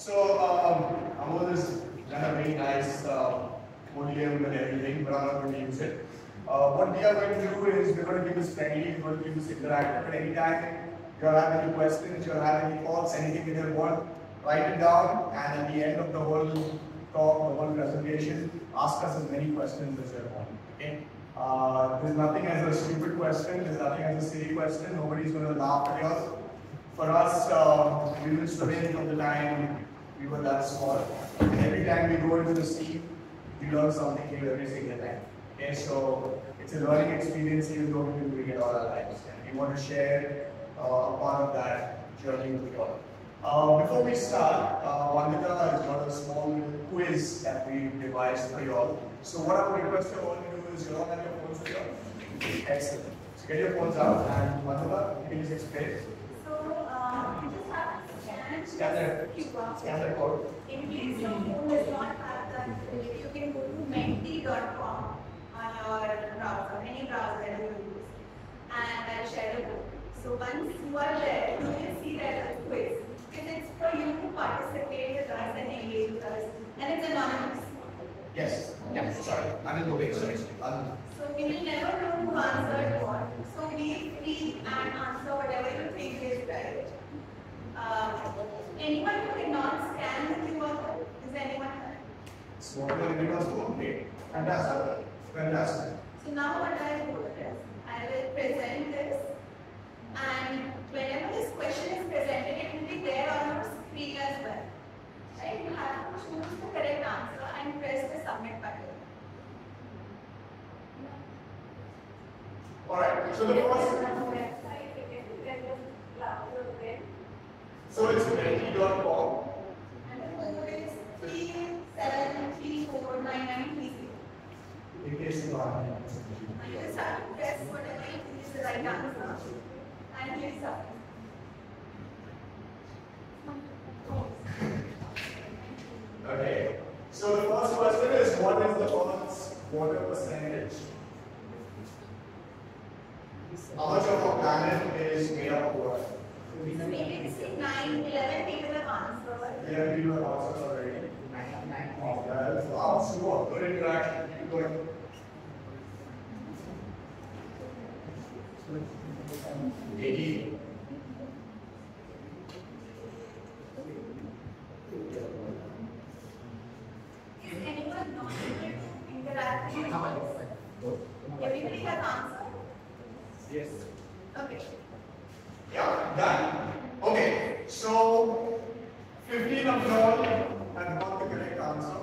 So, Aamod has done a very nice podium and everything, but I'm not going to use it. What we are going to do is we're going to keep this friendly, we're going to keep this interactive, but anytime you have any questions, you have any thoughts, anything that you want, write it down, and at the end of the whole talk, the whole presentation, ask us as many questions as you want. Okay? There's nothing as a stupid question, there's nothing as a silly question, nobody's going to laugh at you. For us, we were studying from the time we were that small. And every time we go into the sea, we learn something new every single time. Okay, so it's a learning experience even though we've been doing it all our lives. And we want to share a part of that journey with you all. Before we start, Vandita has got a small quiz that we devised for you all. So what I would request you all to do is you all have your phones with you. Excellent. So get your phones out and Vandita, you can just explain. So you just have to scan the code. In case your phone does not have that, you can go to menti.com on your browser, any browser that you use, and I'll share the code. So once you are there, you will see that as a quiz. Because it's for you to participate with us and engage with us, and it's anonymous. Yes. Yeah. Sorry. I didn't go big. Sorry. So we will never know who answered what. So be free and answer whatever you think is right. Anyone who did not scan the QR code? Is anyone here? So okay. Fantastic. Fantastic. So now what I will do is, I will present this, and whenever this question is presented, it will be there on your screen as well. Right? You have to choose the correct answer and press the submit button. Alright, so the first. So it's menti.com. And the code is 37349930. In case you are. You just have to press whatever you think is the right answer and click submit. Okay. So the first question is what is the Earth's water percentage? How much of our planet is made up of water? We can see 11 people have answered. 11 people have answered already. Wow, super. Good interaction. Keep going. Is anyone not able to interact with us? Everybody has answered? Yes. Okay. Yeah, done. Okay, so 15 of you all have got the correct answer.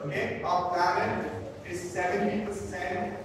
Okay, our planet is 70%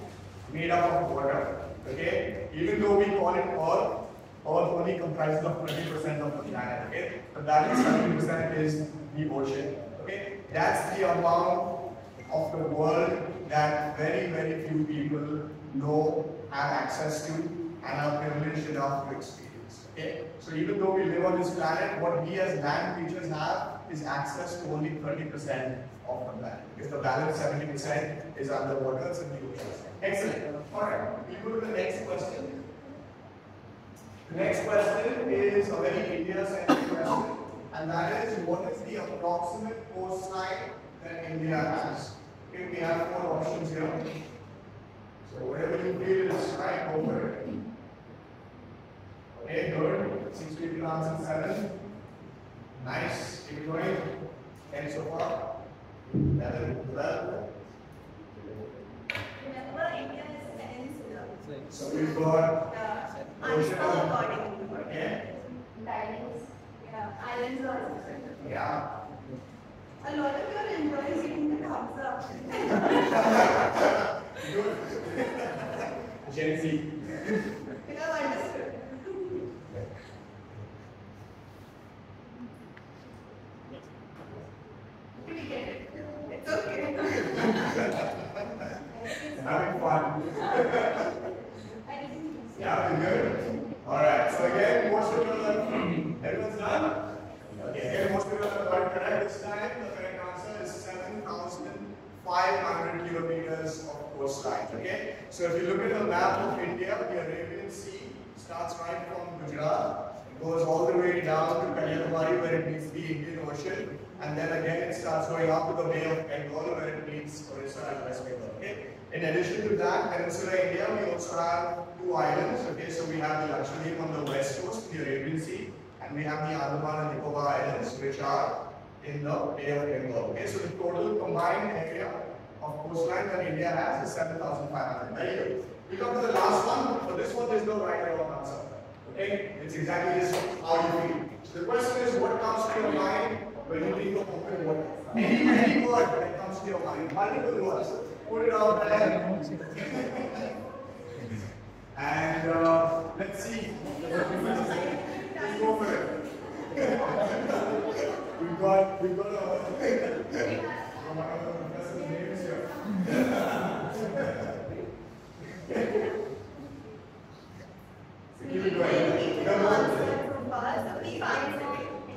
made up of water. Okay, even though we call it Earth only comprises of 20% of the planet. Okay, but that is 70% is the ocean. Okay, that's the amount of the world that very, very few people know, have access to, and are privileged enough to experience. Okay? So even though we live on this planet, what we as land creatures have is access to only 30% of the planet. Because the balance 70% is underwater, it's in the ocean. Excellent. Alright, we go to the next question. The next question is a very India-centric question, and that is what is the approximate coastline that India has? Okay, we have 4 options here. So whatever you feel is right, go for it. Okay, good. 6 people answered 7. Nice. Keep going. 10 so far. 11, 12. Remember, India is a peninsula. So we've got Answer accordingly. Okay. Islands. Yeah. Islands also. Yeah. A lot of your employees getting the thumbs up. Good. Gen Z. You have understood. We get it. It's okay. Having fun. Yeah, we're good. Alright, so again, most of you are everyone's done? Okay, again, most of you are correct this time. The correct answer is 7,500 kilometers of coastline. Okay, so if you look at the map of India, the Arabian Sea starts right from Gujarat, goes all the way down to Kanyakumari where it meets the Indian Ocean, and then again it starts going up to the Bay of Bengal where it meets Orissa and West Bengal. Okay? In addition to that, Peninsula India, we also have two islands. Okay, so we have the Lakshadweep on the west coast, the Arabian Sea, and we have the Andaman and Nicobar Islands, which are in the Bay of Bengal. Okay, so the total combined area of coastline that India has is 7,500. Very good. We come to the last one. For this one, there's no right or wrong answer. Okay, it's exactly just how you feel. So the question is, what comes to your mind when you think of open water? Any word that comes to your mind, multiple words. Put it out there. And let's see. Let's go for it. We've got a professor's names here. So keep it going.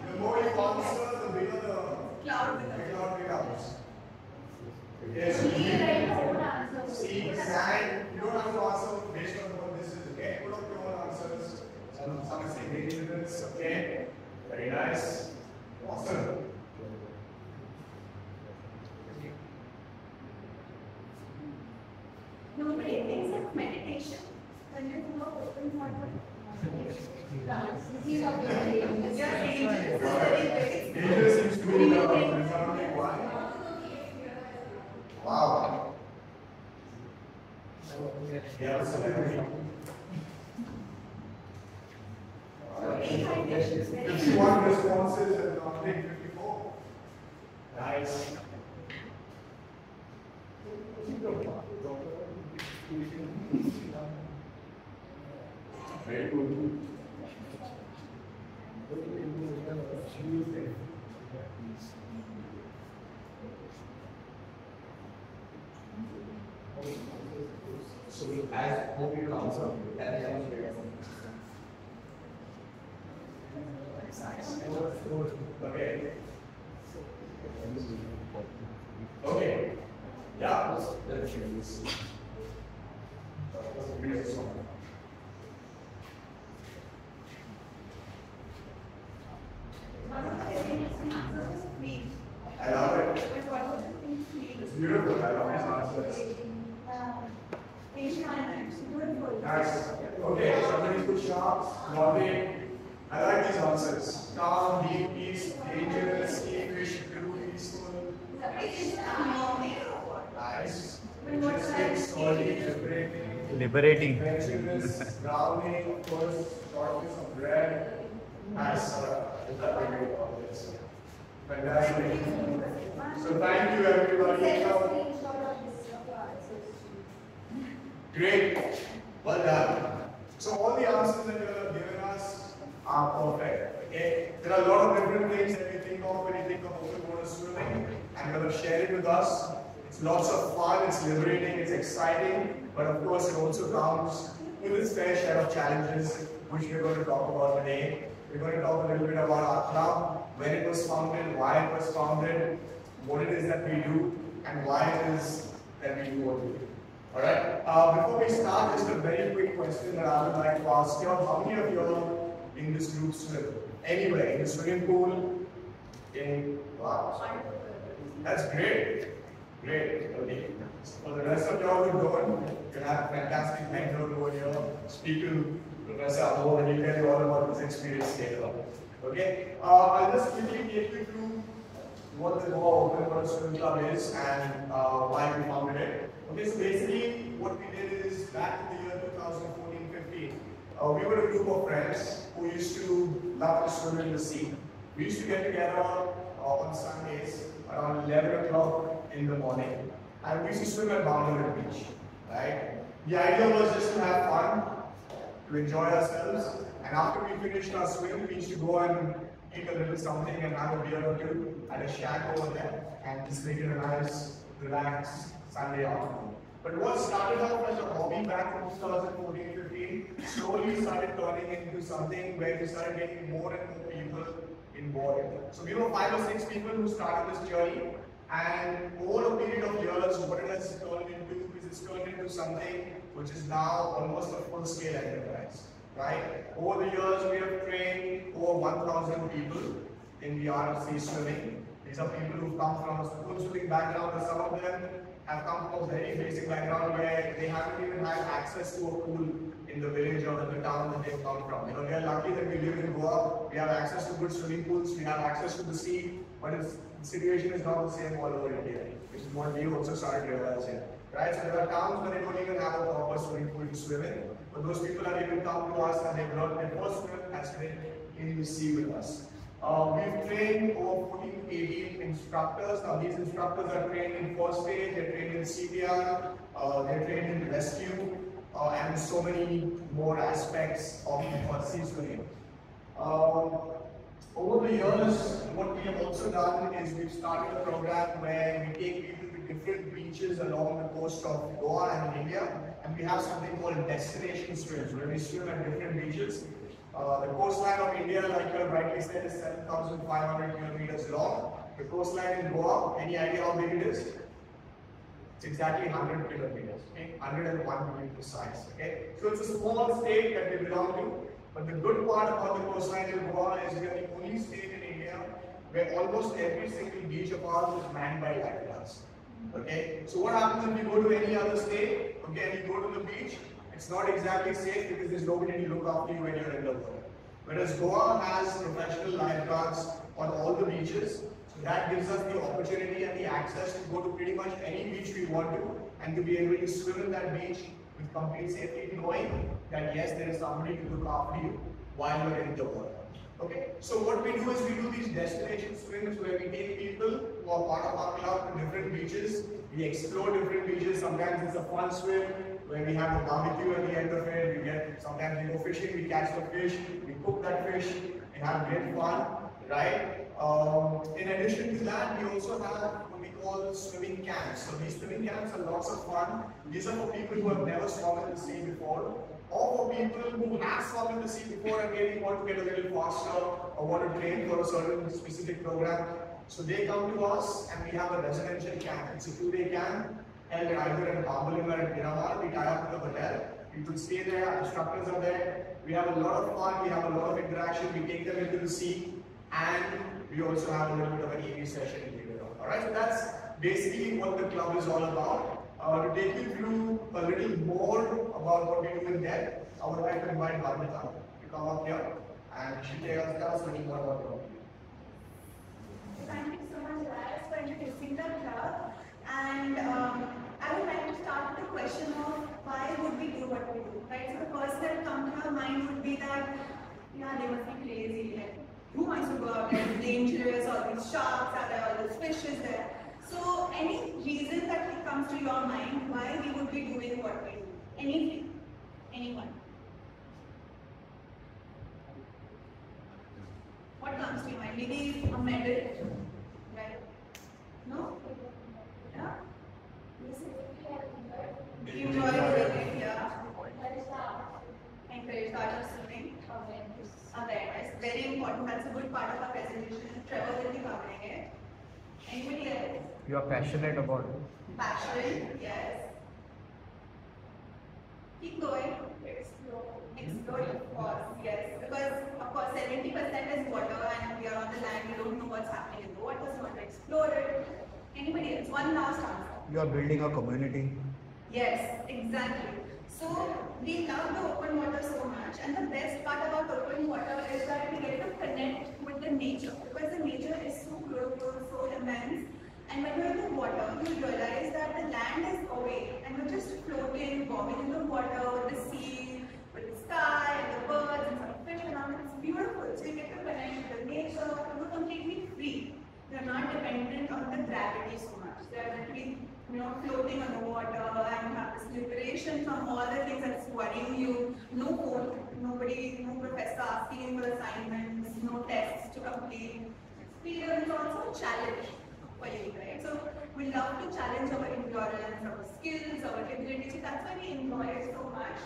The more you answer, the bigger the cloud becomes. Yes, see, sand, you don't have to answer based on what this is, okay? Put up your own answers. Some say dangerous, okay? Very nice. Awesome. Nobody thinks of meditation. When you think of open water. Danger seems to be the resounding one. Wow. Yeah, absolutely. 51 responses and not 54. Nice. Very good. So we ask hope you answer that is Okay. Okay. Yeah. I love it. It's beautiful. I love these answers. Nice. Okay, somebody's put sharps, nodding. I like these answers. Calm, deep, peace, dangerous, fish, blue, peaceful. Nice. Interesting, solid, Liberating. adventurous, drowning, of course, shortness of bread. Nice. Fantastic. So thank you everybody. Great. Well done. So all the answers that you have given us are perfect. Okay? There are a lot of different things that you think of when you think of open water swimming, and you're going to share it with us. It's lots of fun, it's liberating, it's exciting, but of course it also comes with its fair share of challenges, which we're going to talk about today. We're going to talk a little bit about our club, when it was founded, why it was founded, what it is that we do, and why it is that we do what we do. Alright, before we start, just a very quick question that I would like to ask you. How many of you all in this group swim? Anywhere, in the swimming pool? Wow. That's great. Great. Okay. For the rest of y'all who don't, you have a fantastic mentor over here. Speak to Professor Aamod and he'll tell you all about his experience later. Okay? I'll just quickly take you through what the Goa Open Water Swimming Club is and why we founded it. Okay, so basically what we did is back in the year 2014-15, we were a group of friends who used to love to swim in the sea. We used to get together on Sundays around 11 o'clock in the morning, and we used to swim at Boundary Beach, right? The idea was just to have fun, to enjoy ourselves, and after we finished our swim, we used to go and eat a little something and have a beer or two at a shack over there, and just make it a nice, relaxed Sunday afternoon. But what started out as a hobby back in 2014-15 slowly started turning into something where we started getting more and more people involved. So we were 5 or 6 people who started this journey, and over a period of years, what it has turned into is it's turned into something which is now almost a full-scale enterprise. right? Over the years, we have trained over 1,000 people in the art of sea swimming. These are people who've come from a school swimming background, and some of them have come from a very basic background where they haven't even had access to a pool in the village or in the town that they've come from. You know, we are lucky that we live in Goa. We have access to good swimming pools. We have access to the sea, but the situation is not the same all over India, which is what we also started realizing. Right? So there are towns where they don't even have a proper swimming pool to swim in, but those people have even come to us and they've learned their first swim has been in the sea with us. We've trained over 14 to 18 instructors. Now these instructors are trained in first aid, they're trained in CPR, they're trained in rescue, and so many more aspects of sea swimming. Over the years, what we have also done is we've started a program where we take people to different beaches along the coast of Goa and India, and we have something called destination swims, where we swim at different beaches. The coastline of India, like you have rightly said, is 7,500 kilometers long. The coastline in Goa, any idea how big it is? It's exactly 100 kilometers, okay? 101 to be precise, okay? So it's a small state that we belong to, but the good part about the coastline in Goa is we are the only state in India where almost every single beach of ours is manned by lifeguards, okay? So what happens if you go to any other state, okay, and you go to the beach, it's not exactly safe because there's nobody to look after you when you're in the water. Whereas Goa has professional lifeguards on all the beaches, so that gives us the opportunity and the access to go to pretty much any beach we want to and to be able to swim in that beach with complete safety, knowing that yes, there is somebody to look after you while you're in the water. Okay, so what we do is we do these destination swims where we take people who are part of our club to different beaches. We explore different beaches. Sometimes it's a fun swim where we have a barbecue at the end of it. Sometimes we go fishing, we catch the fish, we cook that fish, and have great fun, right? In addition to that, we also have what we call swimming camps. So these swimming camps are lots of fun. These are for people who have never swum in the sea before, or for people who have swum in the sea before and maybe want to get a little faster or want to train for a certain specific program. So they come to us and we have a residential camp. It's a 2-day camp. And either in Arunima or in Miramar, we tie up with a hotel. People stay there, instructors are there. We have a lot of fun, we have a lot of interaction, we take them into the sea, and we also have a little bit of an EV session in the middle. Alright, so that's basically what the club is all about. To take you through a little more about what we do in there, I would like to invite Vandita to come up here and she tell us a little more about the club. Thank you so much, Elias, for introducing the club. And I would like to start with the question of why would we do what we do, right? So the first that will come to our mind would be that, yeah, they must be crazy, like, who wants to go out there, it's dangerous, all these sharks are there, all these fishes there. So any reason that comes to your mind why we would be doing what we do? Anything? Anyone? What comes to your mind? Maybe a medal, right? No? Yeah? Enjoy it, yeah. Encourage art of swimming. Awareness. Very important. That's a good part of our presentation. Trevor will be covering it. Anybody else? You are passionate about it. Passion, yes. Keep going. Explore, of course, yes. Because, of course, 70% is water and we are on the land, we don't know what's happening in the water, so we want to explore it. Anybody else? One last answer. You are building a community. Yes, exactly. So, we love the open water so much, and the best part about open water is that we get to connect with the nature, because the nature is so beautiful, so immense. And when you're in the water, you realize that the land is away, and you're just floating, bobbing in the water, with the sea, with the sky, and the birds, and some fish around. It's beautiful. So you get to connect with the nature. You're completely free. You're not dependent on the gravity so much. They're literally, floating on the water, and you have this liberation from all the things that's worrying you. No phone, nobody, no professor asking you for assignments, no tests to complete. Experience also a challenge for you, right? So we love to challenge our endurance, our skills, our ability. So that's why we enjoy it so much.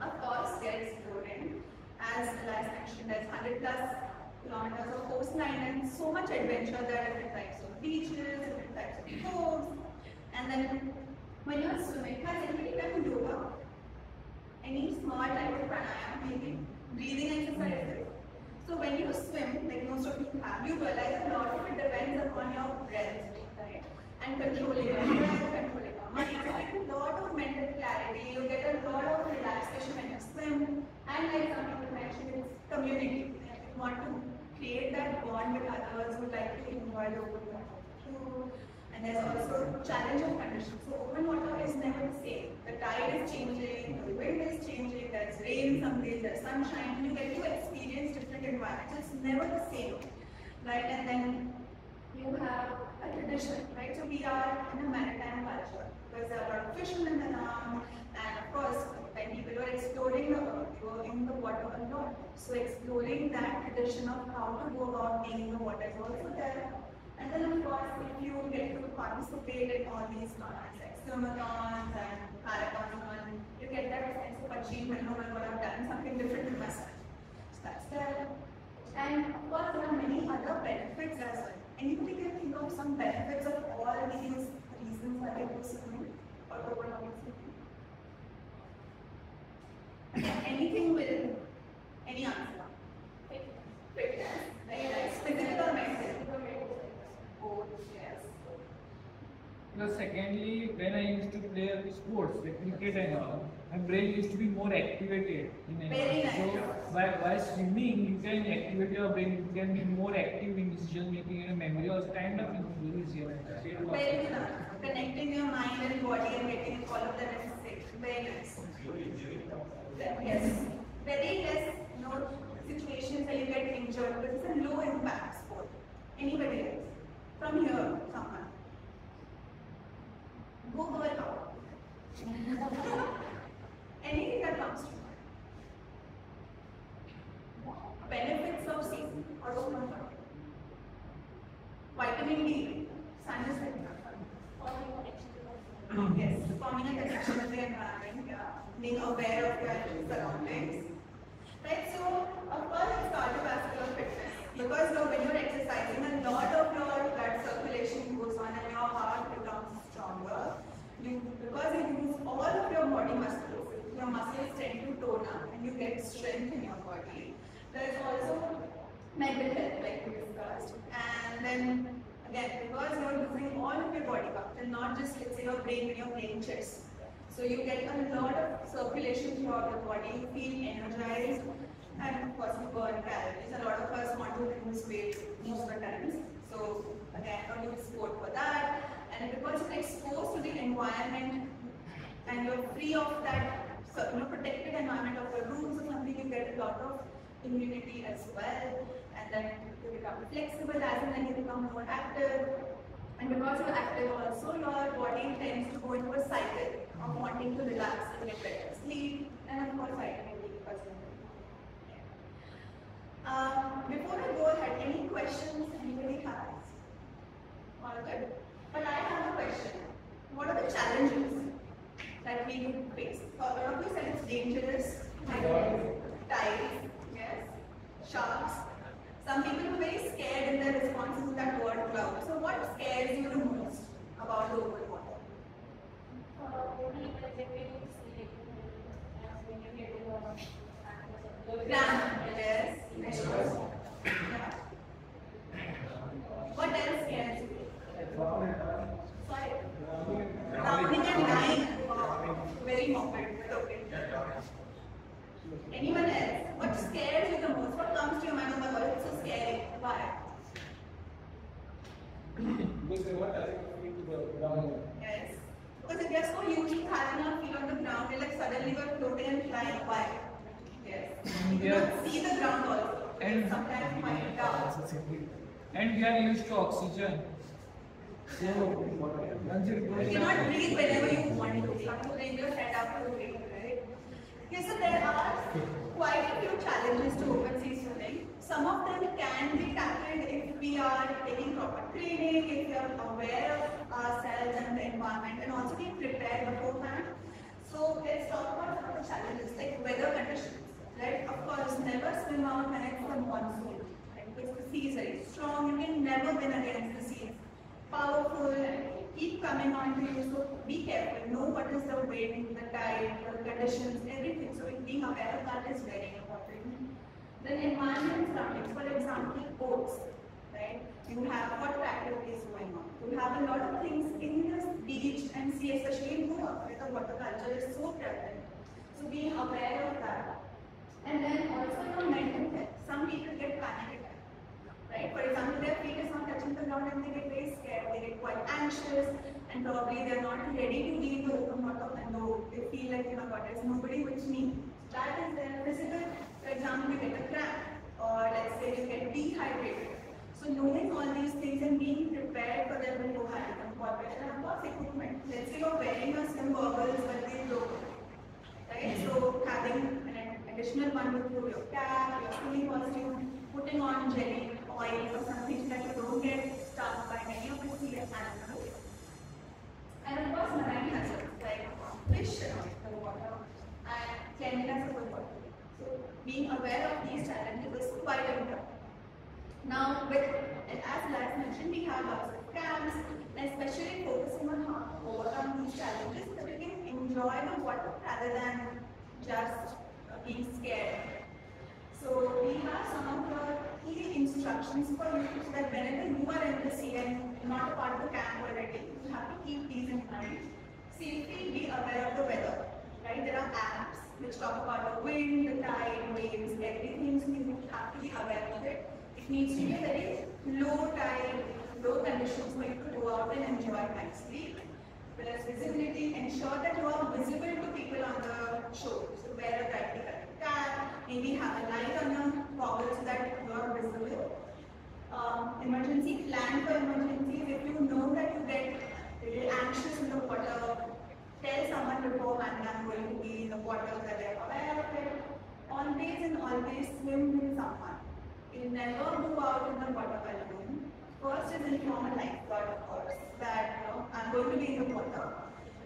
Of course, we are exploring. As Elias mentioned, there's 100+ kilometers of coastline and so much adventure. There are different types of beaches, different types of coves. And then when you're swimming, has anybody done yoga? any small type of pranayama, maybe breathing exercises. So when you swim, like most of you have, you realize a lot of it depends upon your breath, right? And controlling your breath, controlling your mind. You get a lot of mental clarity, you get a lot of relaxation when you swim, and like some people mentioned, it's community. You want to create that bond with others who like to enjoy the open water too. And there's also challenge of conditions. So open water is never the same. The tide is changing, the wind is changing, there's rain some days, there's sunshine, and you get to experience different environments. It's never the same, right? And then you have a tradition, right? So we are in a maritime culture because there are a lot of fishermen around, and of course, when people were exploring the earth, they were in the water a lot. So exploring that tradition of how to go about being in the water is also there. And then of course, if you get to participate in all these tournaments like swim-a-thons and marathons, you get that sense of achievement, no matter what I've done, something different in myself. So that's there. And of course, there are many other benefits as well. Anybody can think of some benefits of all these reasons why they go swimming or go along swimming? Anything with any answer? Fitness. Very nice. Physical or mental? Both, yes. Because secondly, when I used to play sports like cricket and all, my brain used to be more activated. Very nice. So by swimming, you can activate your brain. You can be more active in decision making and memory also kind of easier. Very good. Connecting your mind and body and getting all of them in sync. Very nice. Yes. Very less, situations where you get injured because it's a low impact sport. Anybody else? From here, someone. Go work out. Anything that comes to mind. Benefits of season or open water. Vitamin D, sun is yes, forming a connection with the environment, being aware of your surroundings. Right, so of course it's cardiovascular fitness because when you're exercising, a lot of your blood circulation goes on and your heart becomes stronger. Because you use all of your body muscles, your muscles tend to tone up and you get strength in your body. There is also mental health, like we discussed, and then again, because you're using all of your body parts and not just, let's say, your brain when you're playing chess. So you get a lot of circulation throughout your body, you feel energized, and of course you burn calories. A lot of us want to lose weight most of the times. So again, don't use sport for that. And because you're exposed to the environment and you're free of that protected environment of your rooms or something, you get a lot of immunity as well. And then you become flexible as and when you become more active. And because you're active also, your body tends to go into a cycle of wanting to relax and get better sleep, and of course vitamin D. Before I go ahead, any questions anybody has? All good. But I have a question. What are the challenges that we would face? A lot of you said it's dangerous, tides, yes, sharks. Some people are very scared in their responses to that word cloud. So what scares you the most about the open water? Yes. Yeah. What else scares you? Sorry. Drowning and dying. Very morbid, but okay. Anyone else? What scares you the most? What comes to your mind? Oh my god, it's so scary. Why? Yes. Because if you're so used to having our feet on the ground, you're like suddenly you're floating and flying. Why? Yes. You don't see the ground also. And sometimes you find it down. And we are used to oxygen. So, you cannot breathe whenever you want to. You have to bring your head up to breathe, right? Okay, so there are quite a few challenges to open sea swimming. Some of them can be tackled if we are taking proper training, if we are aware of ourselves and the environment, and also be prepared beforehand. So let's talk about some of the challenges, like weather conditions. Right? Of course, never swim out when it's the monsoon. Right? Because the sea is very strong, you can never win against the sea. It's powerful and keep coming on to you, so be careful. Know what is the wind, the tide, the conditions, everything. So being aware of that is very important. Then environment surroundings, for example, boats, right? You have water activities going on. You have a lot of things in this beach and sea, especially in Goa, where the water culture is so prevalent. So being aware of that. And then also your mental health. Some people get panic attacks, right? For example, their feet is not touching the ground and they get very scared, they get quite anxious, and probably they're not ready to be in the open water, and they feel like, God, there's nobody with me. That is their physical. For example, you get a cramp, or let's say you get dehydrated. So knowing all these things and being prepared for them will go hand in hand. And of course, equipment. Let's say you're wearing a swim goggles, but they broke. Right? So having an additional one with you, your cap, your swimming costume, putting on jelly, oil or something so that you don't get stuck by many of the sea animals. And of course marine hazards like fish in the water and cleanliness of the water. So being aware of these challenges is quite important. Now as Elias mentioned, we have lots of camps, and especially focusing on how to overcome these challenges so that you can enjoy the water rather than just being scared. So we have some of the key instructions for you so that whenever you are in the sea and not a part of the camp already, you have to keep these in mind. Safely be aware of the weather, right? There are apps which talk about the wind, the tide, waves, everything, so you have to be aware of it. It needs to be a very low tide, low conditions for you to go out and enjoy nicely. Plus visibility, ensure that you are visible to people on the shore. So wear a tightly colored cap, maybe have a light on your goggles so that you are visible. Emergency, plan for emergencies. If you know that you get a little anxious in the water, tell someone beforehand that I'm going to be in the water so that they are aware of it. Always and always swim with someone. You never go out in the water alone. First is inform a lifeguard, of course, that I'm going to be in the water,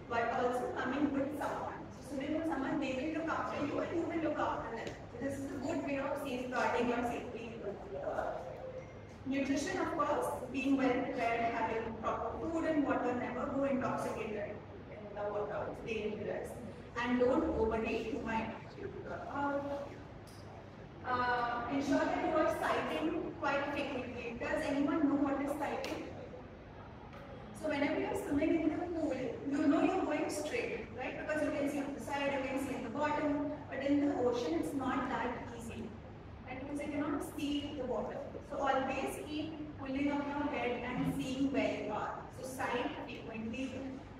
but also coming with someone. So swimming with someone, they will look after you and you will look after them. So this is a good way of safeguarding your safety. Nutrition, of course, being well prepared, having proper food and water, never go intoxicated in the water, it's dangerous. And don't overeat, you might ensure that you are sighting quite frequently. Does anyone know what is sighting? So whenever you are swimming in the pool, you know you are going straight, right? Because you can see on the side, you can see at the bottom, but in the ocean it's not that easy. Right? Because you cannot see the water. So always keep pulling up your head and seeing where you are. So sight frequently,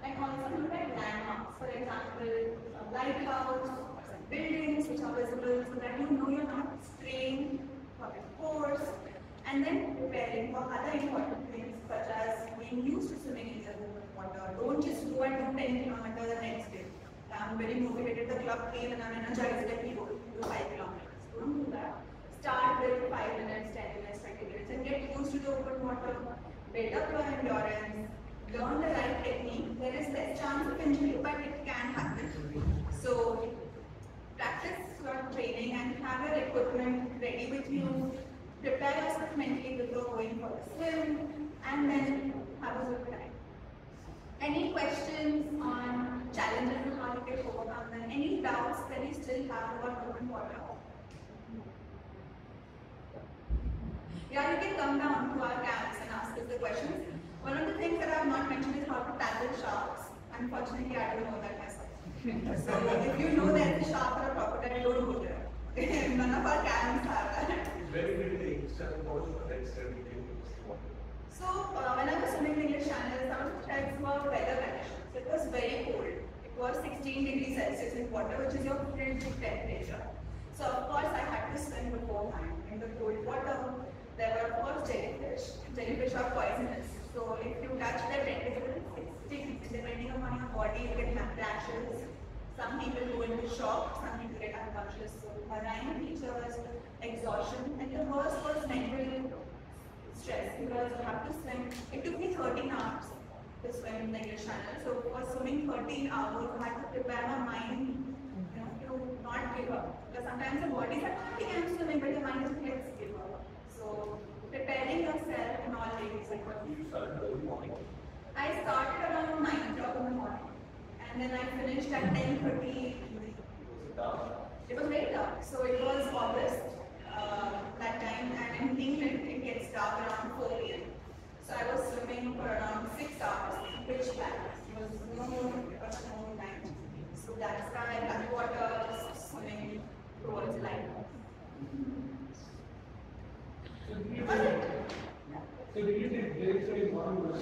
and also look at landmarks. For example, a lighthouse, buildings which are visible so that you know you're not straying from your course, and then preparing for other important things such as being used to swimming in the open water. Don't just go and do 10 kilometers the next day. I'm very motivated, the club came and I'm energized, let me go do 5 kilometers. Don't do that. Start with 5 minutes, 10 minutes, 20 minutes and get used to the open water. Build up your endurance, learn the right technique. There is less chance of injury, but it can happen. So practice your training and have your equipment ready with you. Prepare yourself mentally before going for a swim, and then have a good time. Any questions on challenges and how you can overcome them? Any doubts that you still have about open water? Yeah, you can come down to our camps and ask us the questions. One of the things that I have not mentioned is how to tackle sharks. Unfortunately, I don't know that myself. So if you know there's a shark or a crocodile, don't go there. None of our camps have that. Very good extent of everything. So when I was swimming in English Channel, some of the threats were weather conditions. It was very cold. It was 16 degrees Celsius in water, which is your frigid temperature. So of course I had to swim beforehand in the cold water. There were of course jellyfish. Jellyfish are poisonous. So if you touch their tentacles, it stings. Depending upon your body, you can have rashes. Some people go into shock, some people get unconscious. So marine features, exhaustion, and the worst was mental stress because you have to swim. It took me 13 hours to swim in the English Channel. So for swimming 13 hours, I had to prepare my mind, to not give up. Because sometimes the body is like, I think I'm swimming, but your mind is like, let's give up. So preparing yourself in all ways. You started early morning. I started around 9 o'clock in the morning, and then I finished at 10:30. It was very dark, so it was August that time, and in England it gets dark around 4 p.m. So I was swimming for around 6 hours, pitch black. It was no night. So black sky, black water, just swimming towards light. So did you take breaks or you want to?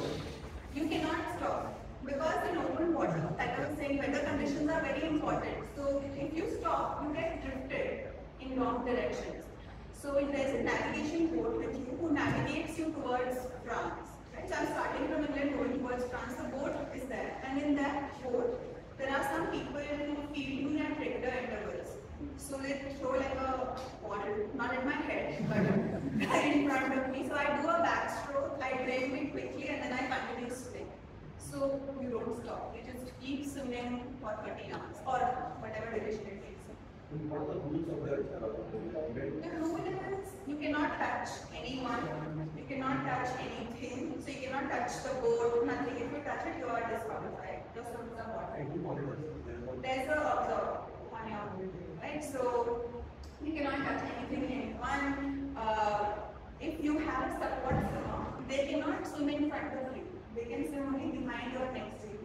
You cannot stop because in open water, like I was saying, weather conditions are very important. So if you stop, you get drifted in wrong directions. So there's a navigation boat with you who navigates you towards France. Right? So I'm starting from England going towards France. The boat is there, and in that boat, there are some people who feed me at regular intervals. So they throw like a bottle, not at my head, but right in front of me. So I do a backstroke, I drain it quickly, and then I continue swimming. So you don't stop. You just keep swimming for 30 hours or whatever duration it takes. What are the rules of that? The rule is you cannot touch anyone, you cannot touch anything, so you cannot touch the boat, nothing. If you touch it, you are disqualified. Just from the water. There's a observer on your boat, right? So you cannot touch anything, anyone. If you have a support swimmer, they cannot swim in front of you. They can swim only behind or next to you.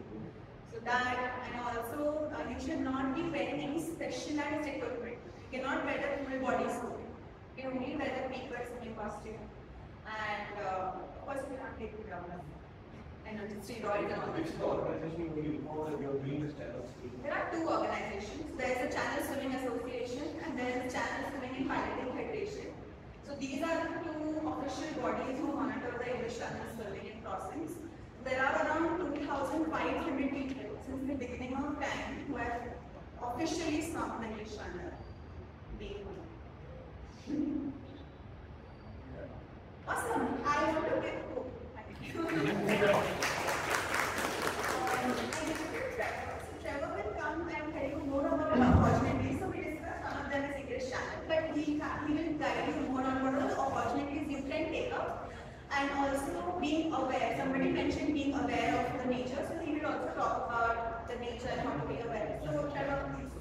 So that, and also you should not be wearing any specialized equipment. You cannot wear the full body suit. You can only wear the peak swimming costume. And of course, you cannot take the and steroids and all Which is the that. organization you will inform that you are doing this kind of thing? There are two organizations. There is a Channel Swimming Association and there is a Channel Swimming and Piloting Federation. So these are the two official bodies who monitor the English Channel swimming and crossings. There are around 2,500 people since the beginning of time who have officially swum the English Channel. Awesome. I want to get hooked. Trevor will come and tell you more about the opportunities. So we discussed one of them is English Channel, but he will guide you more on what are the opportunities you can take up. And also being aware. Somebody mentioned being aware of the nature, so he will also talk about the nature and how to be aware. So Trevor, please.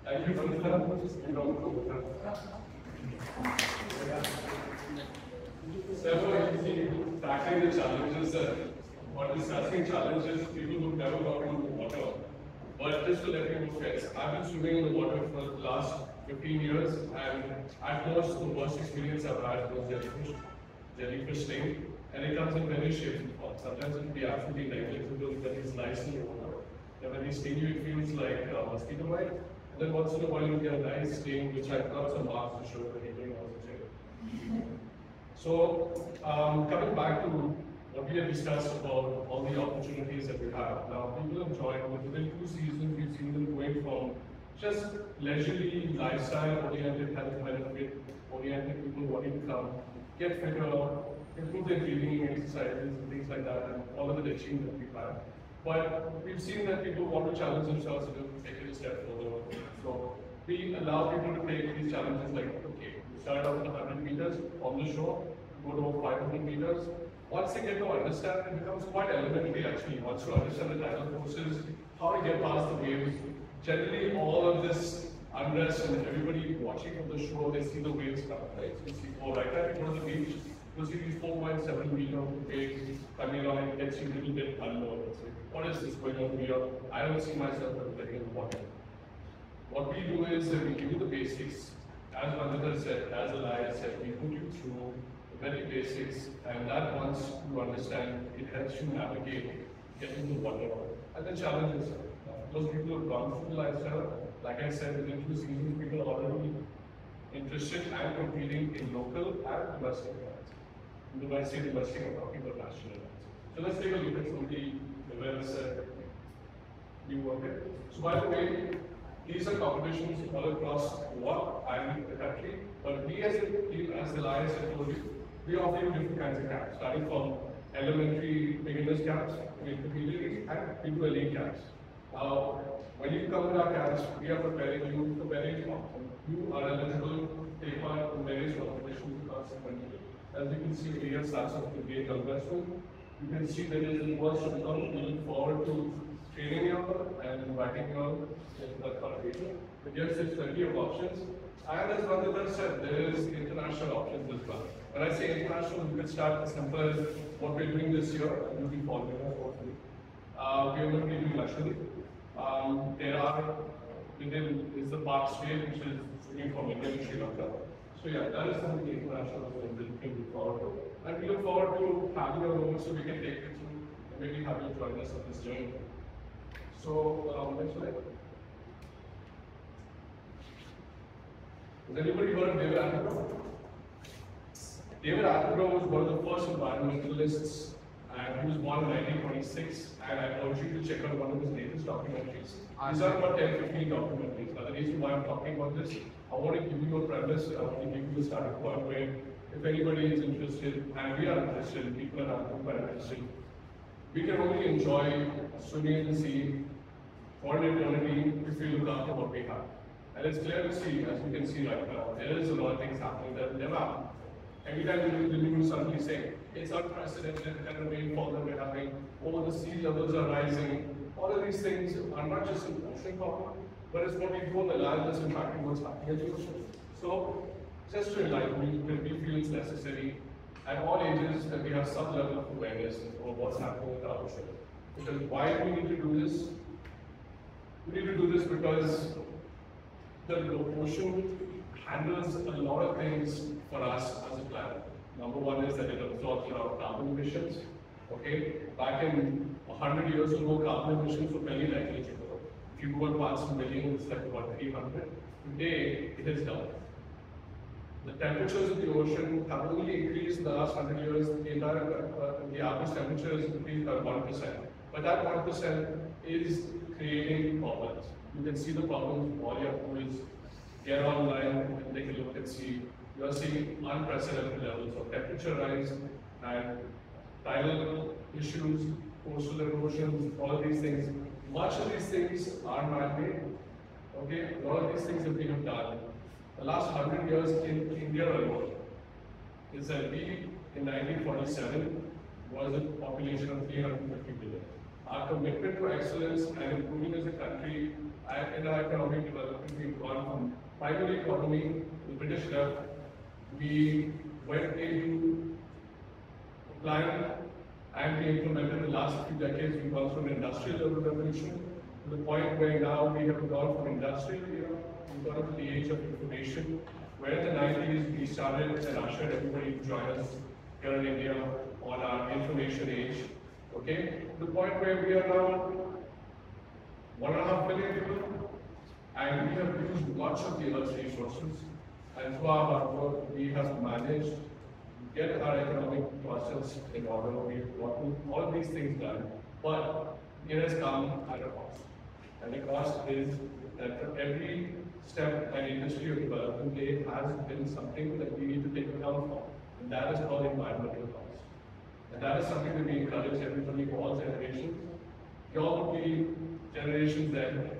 Thank you, Vandita. Several easy tackling the challenges or discussing challenges people who've never gone into the water. But just to let you know, friends, I've been swimming in the water for the last 15 years, and at most the worst experience I've had was jellyfish sting, and it comes in many shapes and forms. Sometimes it can be absolutely negligible when it's nice in the water. And when they sting you, it feels like a mosquito bite. And then once in a while you get a nice sting, which I've got some marks to show that you're doing also. So, coming back to what we have discussed about all the opportunities that we have. Now, people have joined within 2 seasons. We've seen them going from just leisurely lifestyle-oriented, health benefit-oriented people wanting to come, get fitter, improve their breathing exercises and things like that, and all of the teaching that we've had. But we've seen that people want to challenge themselves and take it a step further. So we allow people to take these challenges like, okay, we start out with 100 meters on the shore, go to 500 meters. Once they get to understand, it becomes quite elementary actually. Once you understand the tidal forces, how to get past the waves. Generally, all of this unrest and everybody watching from the shore, they see the waves come, right? So you see, oh, right now you go to the beach, you see these 4.7 meter waves coming on and it gets you a little bit unknown. It's like, what is this going on here? I don't see myself getting in the water. What we do is that we give you the basics. As Vandita said, as Elias said, we put you through the very basics, and that once you understand, it helps you navigate, get into the water, and then challenges. Those people who have gone through the lifestyle, like I said, within 2 seasons, people are already interested and competing in local and domestic events. When I say domestic, I'm talking about national events. So let's take a look at some of the events that we work at. So by the way, these are competitions all across what and the country, but we as a team, as Elias had told you, we offer you different kinds of camps, starting from elementary beginners camps, intermediate, and into elite camps. When you come to our camps, we are preparing you for various forms. You are eligible to take part in various competitions across the country. As you can see, we have starts off with the young wrestling, You can see there is a first income. We look forward to training you all and inviting you all into that collaboration. But yes, there's plenty of options. And as Vandita said, there is international options as well. When I say international, you can start as simple as what we're doing this year, and you'll be following us hopefully. We are going to be doing Lakshadweep. There are, within is the Park State, which is swimming from India to Sri Lanka. So yeah, that is something international that we look forward to. And we look forward to having a moment so we can take you through and maybe have you join us on this journey. So, next slide. Has anybody heard of David Attenborough? David Attenborough was one of the first environmentalists, and he was born in 1926. And I urge you to check out one of his latest documentaries. These are about 10-15 documentaries. Now, the reason why I'm talking about this, I want to give you a premise, I want to give you a starting point where if anybody is interested, and we are interested, people are interested, we can only enjoy swimming in the sea for an eternity if we look after what we have. And it's clear to see, as you can see right now, there is a lot of things happening that never happen. Every time you look at the news, suddenly saying it's unprecedented kind of rainfall that we're having, or the sea levels are rising. All of these things are not just an ocean problem, but it's what we do on the land that's impacting what's happening in the ocean. So, just to enlighten you, that we feel it's necessary at all ages that we have some level of awareness of what's happening in the ocean. Because why do we need to do this? We need to do this because the ocean handles a lot of things for us as a planet. Number one is that it absorbs a lot of carbon emissions. Okay, back in 100 years ago, carbon emissions were fairly negligible. If you go in parts per million, it's like about 300. Today, it is double. The temperatures of the ocean have only increased in the last 100 years. The average temperature has increased by 1%. But that 1% is creating problems. You can see the problems. All you have to do is get online and take a look and see. You are seeing unprecedented levels of temperature rise and tidal issues, coastal erosion, all these things. Much of these things are man-made. Okay, a lot of these things that we have done. The last 100 years in India alone is that we, in 1947, was a population of 350 million. Our commitment to excellence and improving as a country and in our economic development, we've gone from primary economy, the British left, we went into plan and we implemented the last few decades, we've gone from industrial level revolution to the point where now we have gone from industrial era, we've gone to the age of information, where in the 90s we started and ushered everybody to join us here in India on our information age. Okay, to the point where we are now 1.5 billion people, and we have used much of the Earth's resources, and through our hard work, we have managed to get our economic process in order. We've gotten all of these things done, but it has come at a cost. And the cost is that for every step and industry of development, there has been something that we need to take account of, and that is called environmental cost. And that is something that we encourage everybody, all generations. You all would be generations then,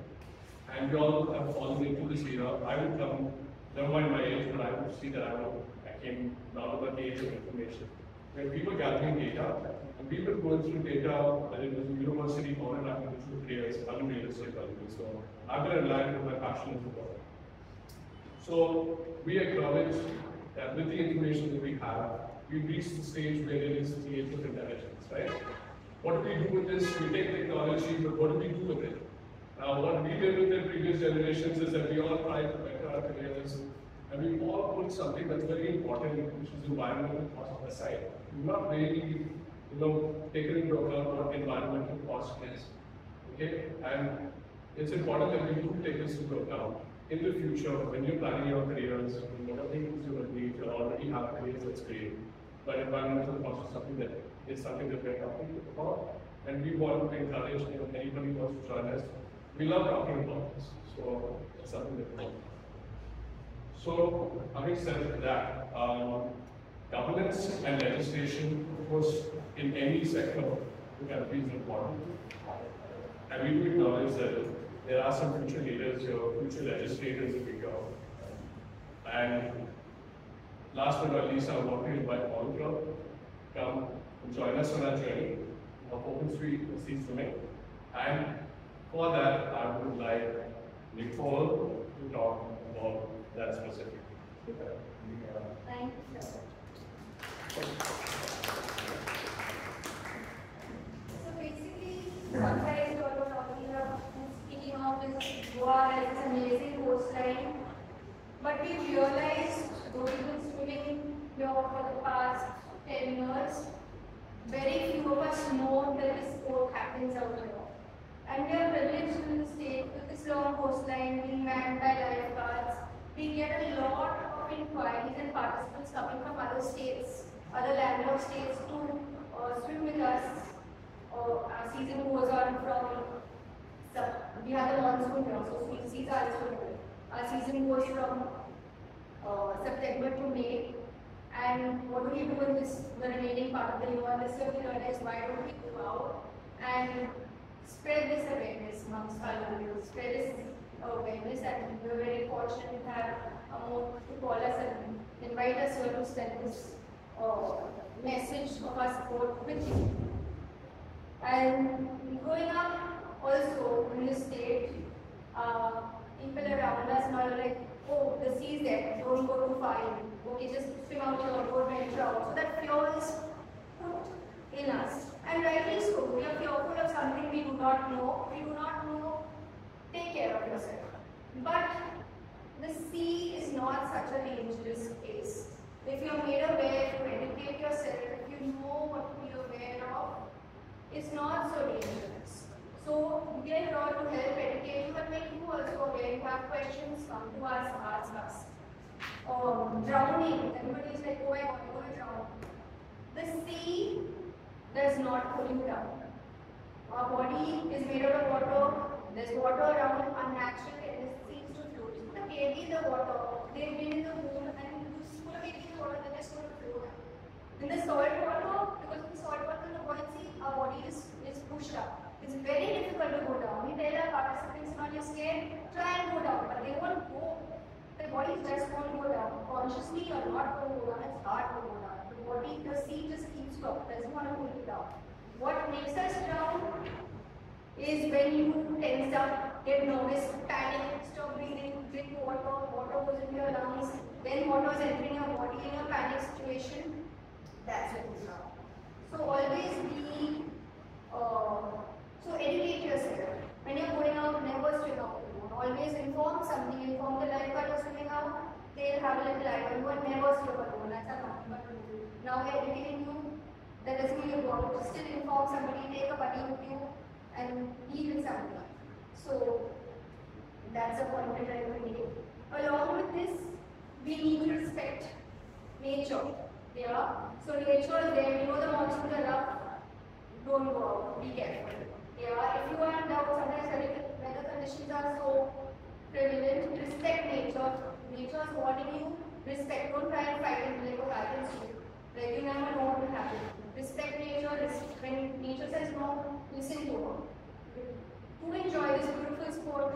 and you all have fallen into this era. I would come, never mind my age, but I would see that I came down to the age of information. When we were gathering data, and we were going through data, whether it was a university or an individual players, unrealistic elements. So I've been in line with my passion as well. So we acknowledge that with the information that we have, we've reached the stage where it is the age of intelligence, right? What do we do with this? We take technology, but what do we do with it? Now, what we did with the previous generations is that we all tried to better our careers, and we all put something that's very important, which is environmental cost aside. We've not really, taken into account what environmental cost is. Okay? And it's important that we do take this into account. In the future, when you're planning your careers, whatever things you will need, you already have careers that's great. But environmental cost is something that we're talking about, and we want to encourage anybody who wants to join us. We love talking about this, so it's something that we want. So, having said that, governance and legislation, of course, in any sector, the country is important. And we do acknowledge that there are some future leaders here, future legislators that we go. And last but not least, I want to invite all of you to come join us on our journey of open sea swimming. And for that, I would like Nicole to talk about that specific. Thank you. So basically, what I was talking about, speaking of this Goa as this amazing coastline, but we realized, though we've been swimming here for the past 10 years, very few of us know that this sport happens out here. And we are privileged in the state with this long coastline being manned by lifeguards. We get a lot of inquiries and participants coming from other states, other landlocked states to swim with us. Our season goes on from, we have the monsoon here, so sweet seas are also here. Our season goes from September to May. And what do we do in the remaining part of the year? This year we realized, why don't we go out and spread this awareness amongst our youth, spread this awareness, and we were very fortunate to have Aamod to call us and invite us here to spread this message of our sport with you. And growing up also in this state, people around us now are like, oh, the sea is there, don't go too far in. Okay, just swim out here, don't venture out. So that fear is put in us. And rightly so, we are fearful of something we do not know. We do not know, take care of yourself. But the sea is not such a dangerous place. If you are made aware, if you educate yourself, if you know what to be aware of, it's not so dangerous. So we are here to help educate you and make you also aware. You have questions, come to us, ask us. Drowning, everybody is like, oh my god, I'm going to drown. The sea does not pull you down. Our body is made out of water. There's water around, unnatural tendencies to float. You put a baby in the water, they've been in the pool, and you put a baby in the water, they're just going to float. In the salt water, because in the salt water, the buoyancy, our body is pushed up. It's very difficult to go down. We tell our participants, not you're scared, try and go down, but they won't go. The body just won't go down. Consciously, you're not going to go down. It's hard to go down. The sea just keeps you up, doesn't want to pull you down. What makes us drown is when you tense up, get nervous, panic, stop breathing, drink water, water goes into your lungs, then water is entering your body in a panic situation. That's when you drown. So always be, so educate yourself. When you're going out, never swim out alone. Always inform something, inform the lifeguard you're swimming out, they'll have a little lifeguard. You will never swim alone. That's a number to do. Now we're educating you, that doesn't mean you go out. Still inform somebody, take a buddy with you, and be with somebody. So that's a point that I will make. Along with this, we need to respect nature. Yeah? So nature is there, we know the monsoons are rough, don't go out, be careful. Yeah? If you are in doubt, sometimes weather conditions are so prevalent, respect nature. Nature is warning you, respect, don't try and fight it like what happens to you. Like you never know what will happen. Respect nature, when nature says no, listen to her. To enjoy this beautiful sport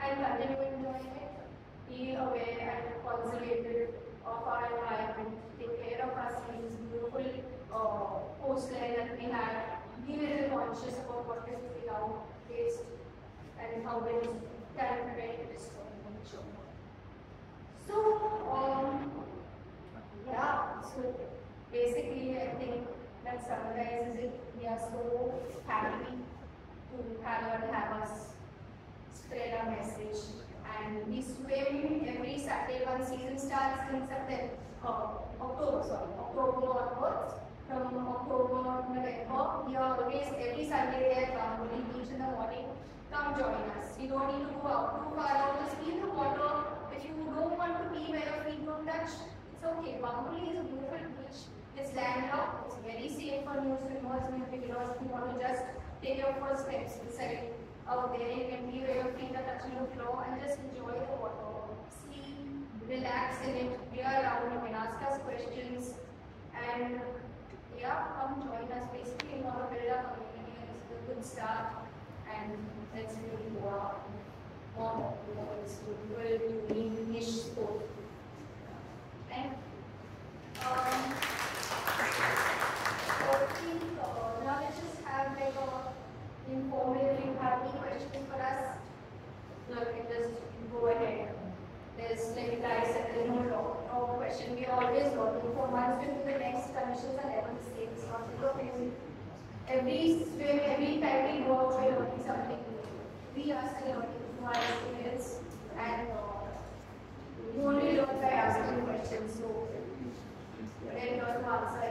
and continue enjoying it, be aware and conservative of our environment, take care of our seas, beautiful coastline that we have, be very conscious about what is going out, waste, and how it can prevent destroying nature. So, yeah, so basically I think that summarizes it. We are so happy to have us spread our message. And we swim every Saturday. One season starts in October onwards. From October to November, we are always every Sunday there, Bamboli Beach in the morning. Come join us. You don't need to go out too far out, just be in the water. If you don't want to be where your feet don't touch, it's okay. Bamboli is a beautiful beach. It's landlocked. It's very safe for new swimmers and beginners. If you want to just take your first steps inside out there, you can be where your feet are touching the floor and just enjoy the water. See, relax in it. We are around. You can ask us questions and yeah, come join us. Basically, we want to build our community and it's a good start. And let's really go out more towards the build niche sport. And every swim, every time we go out, we're learning something new. We are still learning from our experience, and you only learn by asking questions. So then you learn to answer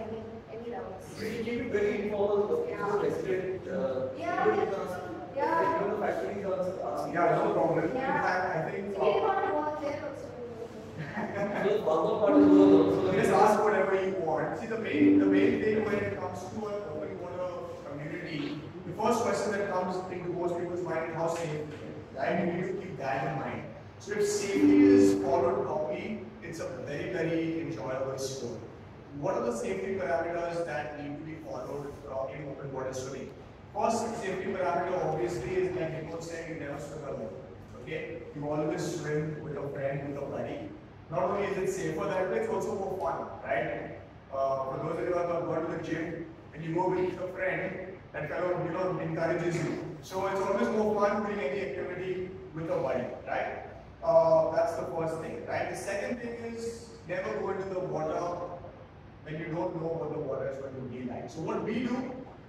any doubts. We keep it very informal. Yeah. Resident, Yeah. the factories also. Yeah, no problem. In Yeah. fact, I think. We didn't want to work there also. So, one more part is also. Just ask whatever you want. See, the main thing when it comes to an open water community, the first question that comes into most people's mind is how safe it is. Right? You need to keep that in mind. So if safety is followed properly, it's a very enjoyable sport. What are the safety parameters that need to be followed in open water swimming? First safety parameter obviously is like Nicole said, you never swim alone. Okay? You always swim with a friend, with a buddy. Not only is it safer that way, it's also more fun, right? For those of you who have gone to the gym and you go with a friend, that kind of encourages you. So it's always more fun doing any activity with a buddy, right? That's the first thing, right? The second thing is never go into the water when you don't know what the water is going to be like. So what we do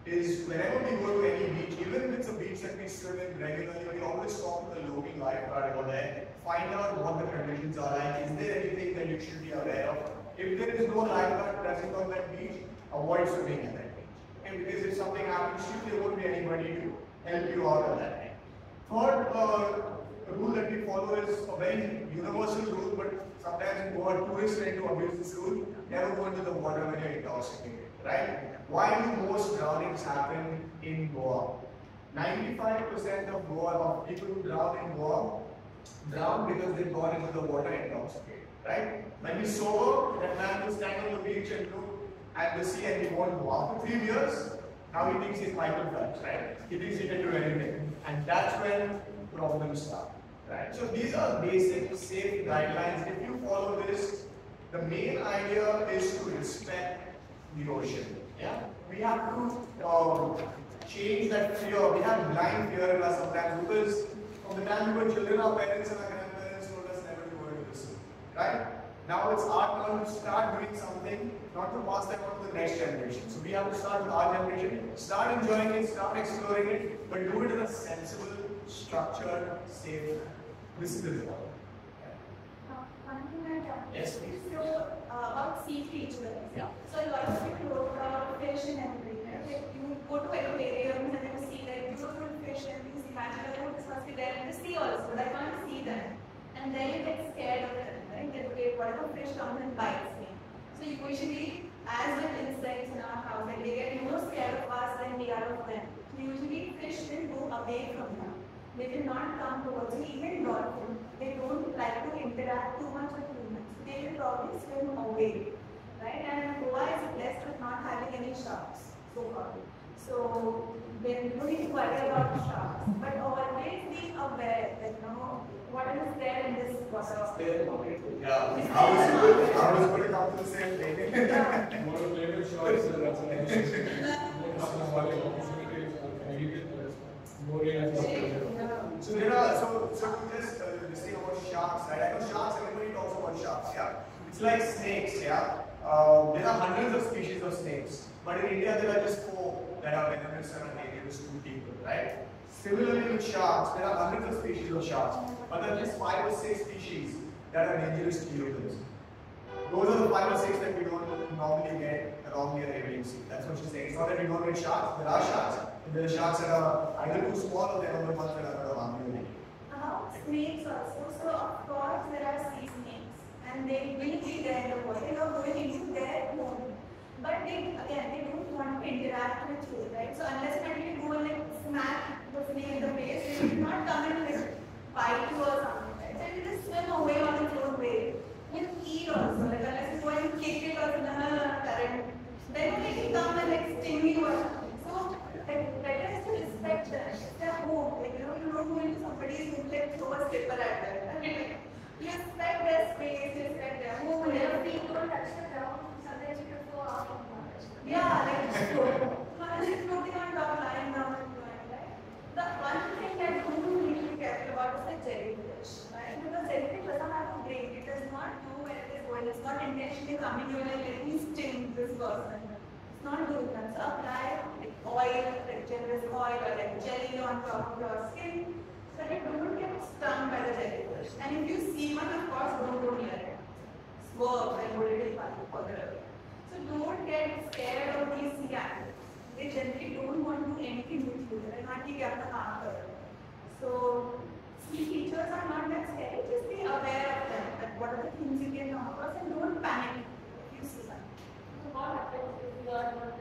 is whenever we go to any beach, even if it's a beach that we swim in regularly, we always talk to the local lifeguard over there, find out what the conditions are like, is there anything that you should be aware of. If there is no lifeguard present on that beach, avoid swimming at that beach. Okay? Because if something happens to you, there won't be anybody to help you out at that time. Third rule that we follow is a very universal rule, but sometimes in Goa, tourists tend to abuse this rule. Never go into the water when you're intoxicated, right? Why do most drownings happen in Goa? 95% of people who drown in Goa drown because they've gone into the water intoxicated, right? When we sober, that man will stand on the beach and look at the sea and he won't go. After 3 years, now he thinks he's Michael Phelps, right? He thinks he can do anything. And that's when problems start, right? So these are basic safe guidelines. If you follow this, the main idea is to respect the ocean. Yeah? We have to change that fear. We have blind fear in us sometimes because from the time we were children, our parents and our grandparents told us never to go into the sea, right? Now it's our turn to start doing something, not to pass that on to the next generation. So we have to start with our generation, start enjoying it, start exploring it, but do it in a sensible, structured, safe manner. This is the result. Yes, please. So, about sea creatures. Yeah. So, a lot of people wrote about fish and everything. Right? Like, you go to aquariums and you see like beautiful fish and you imagine, oh, this must be there in the sea also, but I can't see them. And then you get scared of them, right? That, okay, whatever fish comes and bites me. So, usually, as with insects in our house, like, they get more scared of us than we are of them. Usually, fish will go away from them. They will not come towards you, even dolphins. They don't like to interact too much with humans. They will probably swim away, right? And Goa is blessed with not having any sharks so far. So then you don't need to worry about sharks, but always be aware that what is there in this water. Yeah, I was going to come to the same thing. One of the favorite shots is that's an So there are so just this thing about sharks, right? I know sharks, everybody talks about sharks, yeah. It's like snakes, yeah. There are hundreds of species of snakes, but in India there are just 4 that are venomous and are dangerous to people, right? Similarly with sharks, there are hundreds of species of sharks, but there are just 5 or 6 species that are dangerous to humans. Those are the 5 or 6 that we don't normally get along the Arabian Sea. That's what she's saying. It's not that we don't get sharks, there are sharks. There are sharks that are either too small or there are the ones that are going to harm you. Snakes also. So of course there are sea snakes and they will be there in the water. They are going into their home. But they don't want to interact with you, right? So unless you go and like smack the snake in the face, they will not come and like bite you or something, right? So you just swim away on its own way. You eat also, like unless you go and kick it or current, then they can come and like sting you or something. So better is to respect them. It's their home. Like, you don't go into somebody's home and throw a slipper at them. You respect their space, you respect their home. Whenever people don't touch the ground, sometimes you can go out of the water. Yeah, like floating on top, lying down and going, right? The one thing that you need to be careful about is the jellyfish, right? Because jellyfish doesn't have a brain. It does not know where it is going. It's not intentionally coming here and let me sting this person. It's not doing that. So apply like oil on top of your skin so that you don't get stung by the jellyfish. And if you see one, of course, don't go near it. Swerve and hold it further away. So don't get scared of these sea animals. They generally don't want to do anything with you. They're not going to harm you. So sea creatures are not that scary. Just be aware of them. That what are the things you can come across, and don't panic if you see something. So what happens if you are not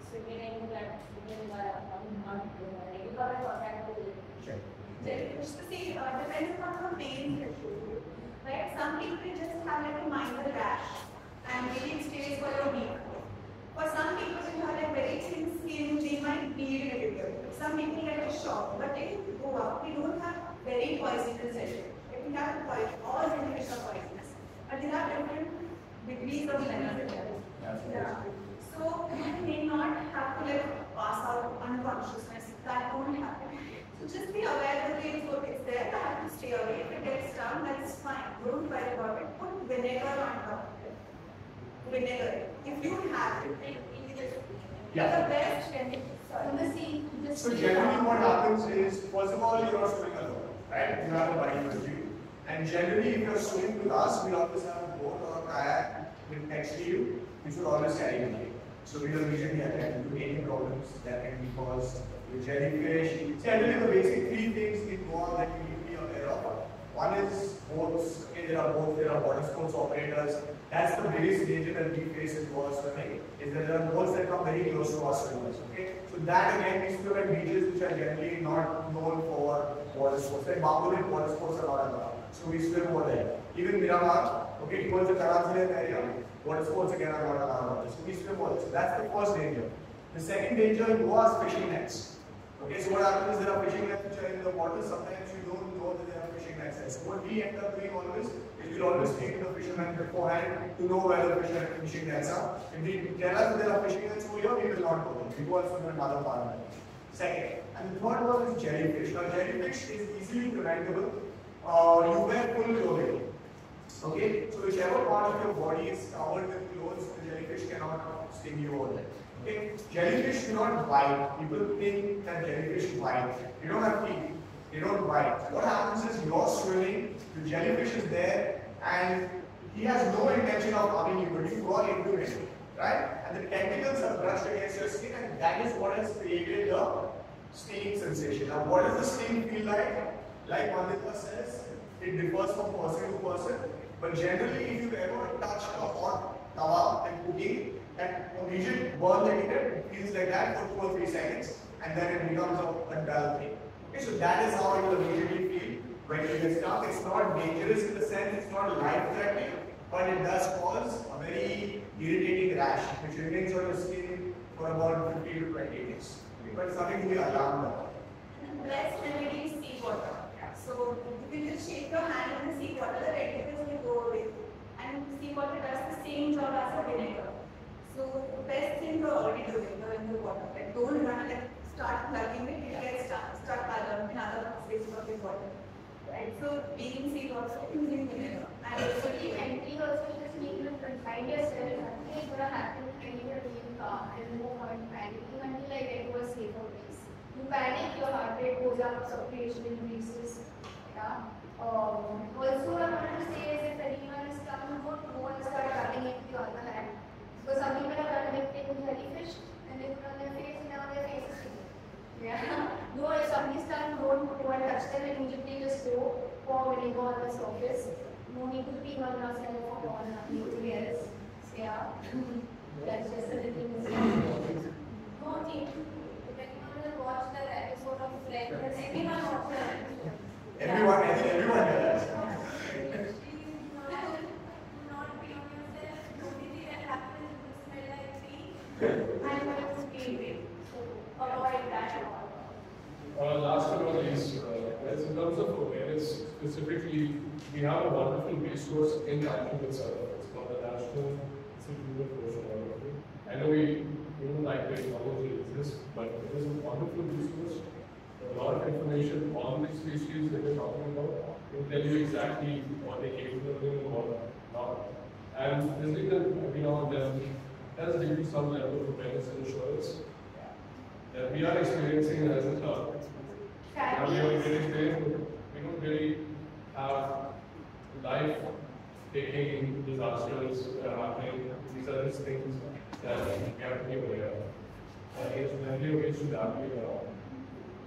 swimming that swimming not you come in contact with it? Jellyfish, see, depends upon the pain threshold. Right? Some people just have like a minor rash, and maybe it stays for a week. For some people who have like very thin skin, they might bleed a little bit. Some people get a shock, but they go up. We don't have very poisonous jellyfish. We have all jellyfish are poisonous, but they have different degrees of venom. Yeah. So you may not have to like pass out unconsciousness. That won't happen. So just be aware that it's there. I have to stay away. If it gets stung, that's fine. Don't worry about it. Put vinegar on top of it. Vinegar. If you have it, Yeah. the best can From the sea, just So generally what happens is, first of all, you're not swimming alone, right? You have a buddy with you. And generally, if you're swimming with us, we always have a boat or a kayak next to you. You should always carry with you. So we don't usually attend to any problems that can be caused with jellyfish. Generally, the basic three things involved that you need to be aware of. One is boats. Okay, there are water sports operators. That's the biggest danger that we face in water swimming, is that there are boats that come very close to our swimmers. Okay, so that again, we swim at beaches which are generally not known for water sports. Like Bangladesh, water sports are not allowed, so we swim over there. Even Miramar, okay, towards the Karachi area, water sports again are not allowed, so we swim over there. So that's the first danger. The second danger was fishing nets. Okay, so what happens is there are fishing nets which are in the water. Sometimes you don't know that there are fishing nets there. So what we end up doing always is we'll always speak to the fishermen beforehand to know where the fishing nets are. If they tell us that there are fishing nets over here, we will not go there. We go also to another part of it. Second. And the third one is jellyfish. Now jellyfish is easily preventable. You wear full clothing. Okay, so whichever part of your body is covered with clothes, the jellyfish cannot sting you over there. Okay, jellyfish do not bite. People think that jellyfish bite. They don't have teeth. They don't bite. What happens is you're swimming, the jellyfish is there, and he has no intention of harming you, but you got into him, right? And the tentacles are brushed against your skin, and that is what has created the stinging sensation. Now, what does the sting feel like? Like Vandita says, it differs from person to person. But generally, if you've ever touched a hot tawa and cooking, that immediate burn that you get, it feels like that for 2 or 3 seconds, and then it becomes a dull thing. Okay, so that is how it will immediately feel when you get stuck. It's not dangerous in the sense, it's not life-threatening, but it does cause a very irritating rash, which remains on your skin for about 15 to 20 days. But it's nothing to be alarmed about. Best remedy is seawater. So you can just shake your hand in the seawater, the tentacles will go away. And seawater does the same job as a vinegar. So the best thing you're already doing in the water. Like don't run, like start plugging it, you get stuck in other spaces of the water. Right? So being seawater, using vinegar. And so the entry also just need to confine yourself. Nothing is gonna happen and you will be calm and no point panicking until I get to a safer place. You panic, your heart rate goes up, circulation increases. Yeah. Also, what I wanted to say is if anyone is coming, don't go and start rubbing it with the other hand. Because some people are rubbing jellyfish and they put on their face and now their face is stinging. Yeah. No, if somebody's done, don't go and touch them, immediately just go pour vinegar on the surface. No need to pee on yourself or on anything else. So, yeah. That's just a little mistake. No need. If anyone will watch that episode of Friends, everyone watch that episode. Everyone, I think everyone does. Last but not least, as in terms of awareness specifically, we have a wonderful resource in Naik itself. It's called the National Institute of Oceanography. I know we don't like the technology exists, but it is a wonderful resource. A lot of information on these species that we're talking about. It will tell you exactly what they're capable of doing and what not. And visiting them every now and then does give you some level of awareness and assurance that we are experiencing as a club. what we were really saying, we don't really have life-taking disasters happening. These are just things that we have to be aware of. It's plenty of ways to navigate around.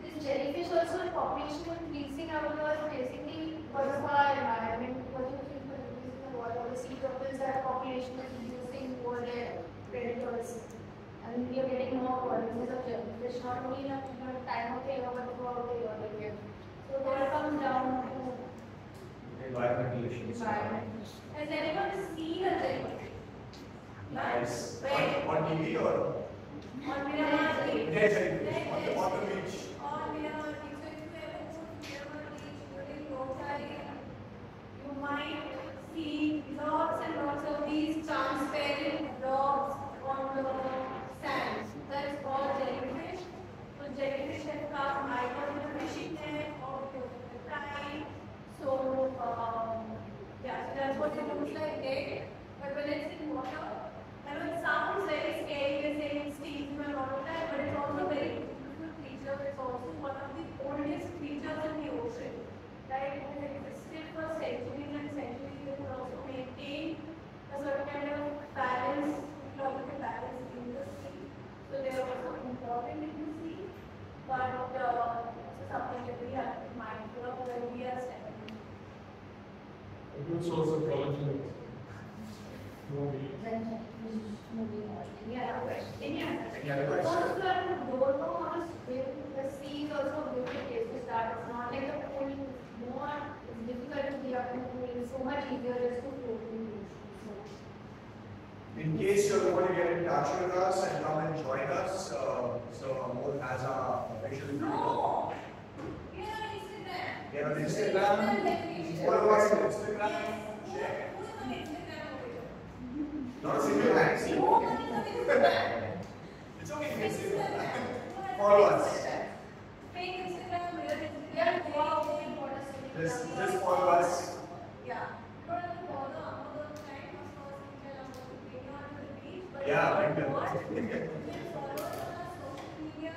This jellyfish also the population increasing out there basically because of our environment, because of people increasing the water, the sea turtles, that population is reducing over their predators. And we are getting more colonies of jellyfish, not only in a time of the year, but throughout the year. So it all comes down to Environmental issues. environment. Has anyone seen a jellyfish? Nice. Where? On TV or? On Miramar Beach. Yes, on the beach. On Miramar Beach. So if you ever go to Miramar Beach during low tide, you might see lots and lots of these transparent blobs on the sand. That is called jellyfish. So jellyfish have come either in the fishing net or because of the tide. So yeah, so that's what it looks like there. But when it's in water, I know it sounds very scary, we're saying steam and all of that, but it's also a very beautiful creature. It's also one of the oldest creatures in the ocean. Right? It has existed for centuries and centuries. It has also maintained a certain kind of balance, ecological balance in the sea. So they are also important in the sea, but it's something that we have to be mindful of when we are stepping in. A good source of collagen. Yeah, any other Any other question? Also, I don't know how to swim. The sea is also a beautiful place to start. It's not like the pool is more difficult to be up in the pool. It's so much easier just to float in the ocean. In case you want to get in touch with us and come and join us, so Aamod has our official No! We are on Instagram. We are on Instagram. Follow us on Instagram. Share. Who is on Instagram over here? Not a single hand. See? Who is on Instagram? It's okay. You can see it. Instagram. Follow us. Fake Instagram, real Instagram. Yeah, wow, we want us to be Just follow us. Yeah. You don't have to bother Aamod all the time. Of course, we tell Aamod to bring you on to the beach. But Yeah, you know right. what? You can follow us on our social media.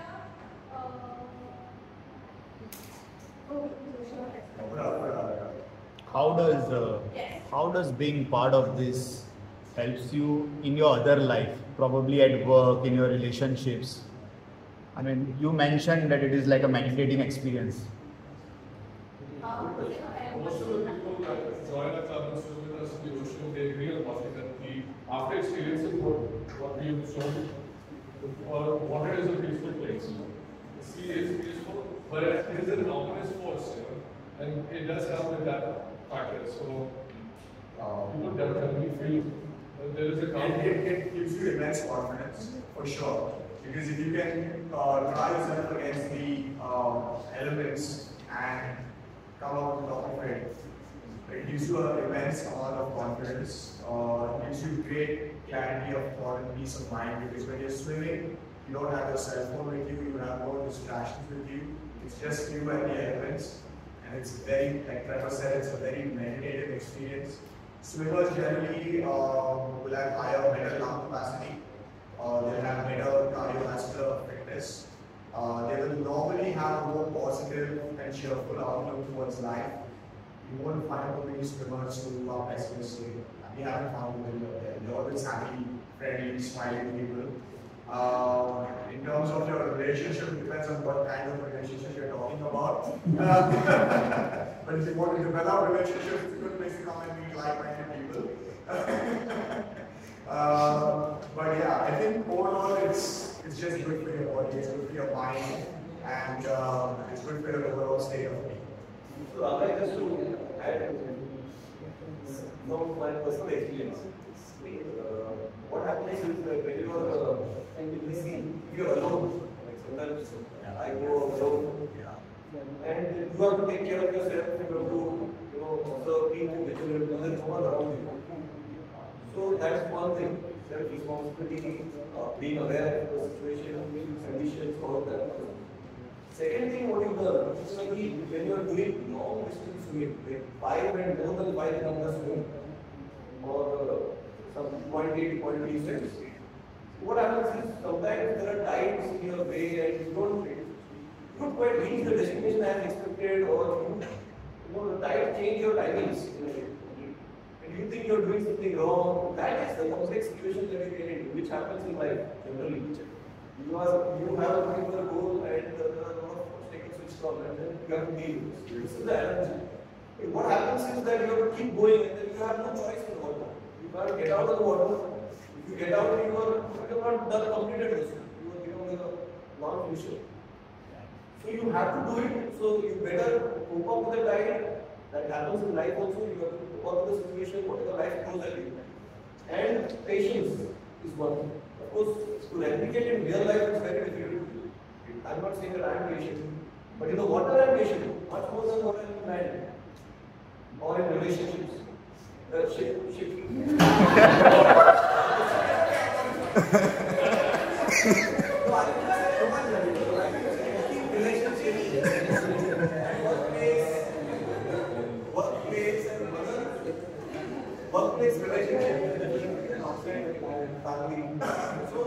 How does being part of this helps you in your other life, probably at work, in your relationships? I mean, you mentioned that it is like a meditating experience. Most of the people that join our club and swim with us in the ocean, they agree about it that after experiencing what we observed, water is a peaceful place. The sea is peaceful, but it is an ominous force, and it does help with that factor. So people definitely feel that there is a It gives you immense confidence, for sure. Because if you can try yourself against the elements and come out on top of it, it gives you an immense amount of confidence. It gives you great clarity of thought and peace of mind. Because when you're swimming, you don't have your cell phone with you, you have no distractions with you. It's just you and the elements. And it's very, like Trevor said, it's a very meditative experience. Swimmers generally will have higher mental lung capacity. They'll have better cardiovascular fitness. They will normally have a more positive and cheerful outlook towards life. You won't find many swimmers who are pessimistic. We haven't found many of them. They're always happy, friendly, smiling people. In terms of your relationship, it depends on what kind of relationship you're talking about. But if you want to develop relationships, it's a good place to come and meet like-minded people. But yeah, I think overall it's just good for your body, it's good for your mind, and it's good for your overall state of being. So Ramrai, just to add from my personal experience, what happens is when you are in the sea, you are alone. Like sometimes I go alone, and you have to take care of yourself. You have to, observe, be vigilant. There is no one around you. So that's one thing. Self-responsibility, being aware of the situation, conditions, all of that. Second thing, what you learn is when you are doing long distance swimming, like 5 and more than 5 kilometers swimming, or some 0.8, 0.3 steps. What happens is sometimes there are tides in your way and you don't quite reach the destination as expected, or the tide change your timings. And you think you're doing something wrong. That is the complex situation that you get into, which happens in life generally. You have a particular goal, and there are a lot of obstacles which come, and then you have to deal with this. This is the energy. What happens is that you have to keep going, and then you have no choice in the water. You can't get out of the water. If you get out, you have not done completed this. You are a non-finisher. So you have to do it. So you better cope up with the tide. That happens in life also. You have to cope up with the situation, whatever life throws at you. And patience is one. Of course, to replicate in real life is very difficult. I'm not saying that I'm patient, but in the water I'm patient, much more than what I'm in man or in relationships. Workplace relationship, family. So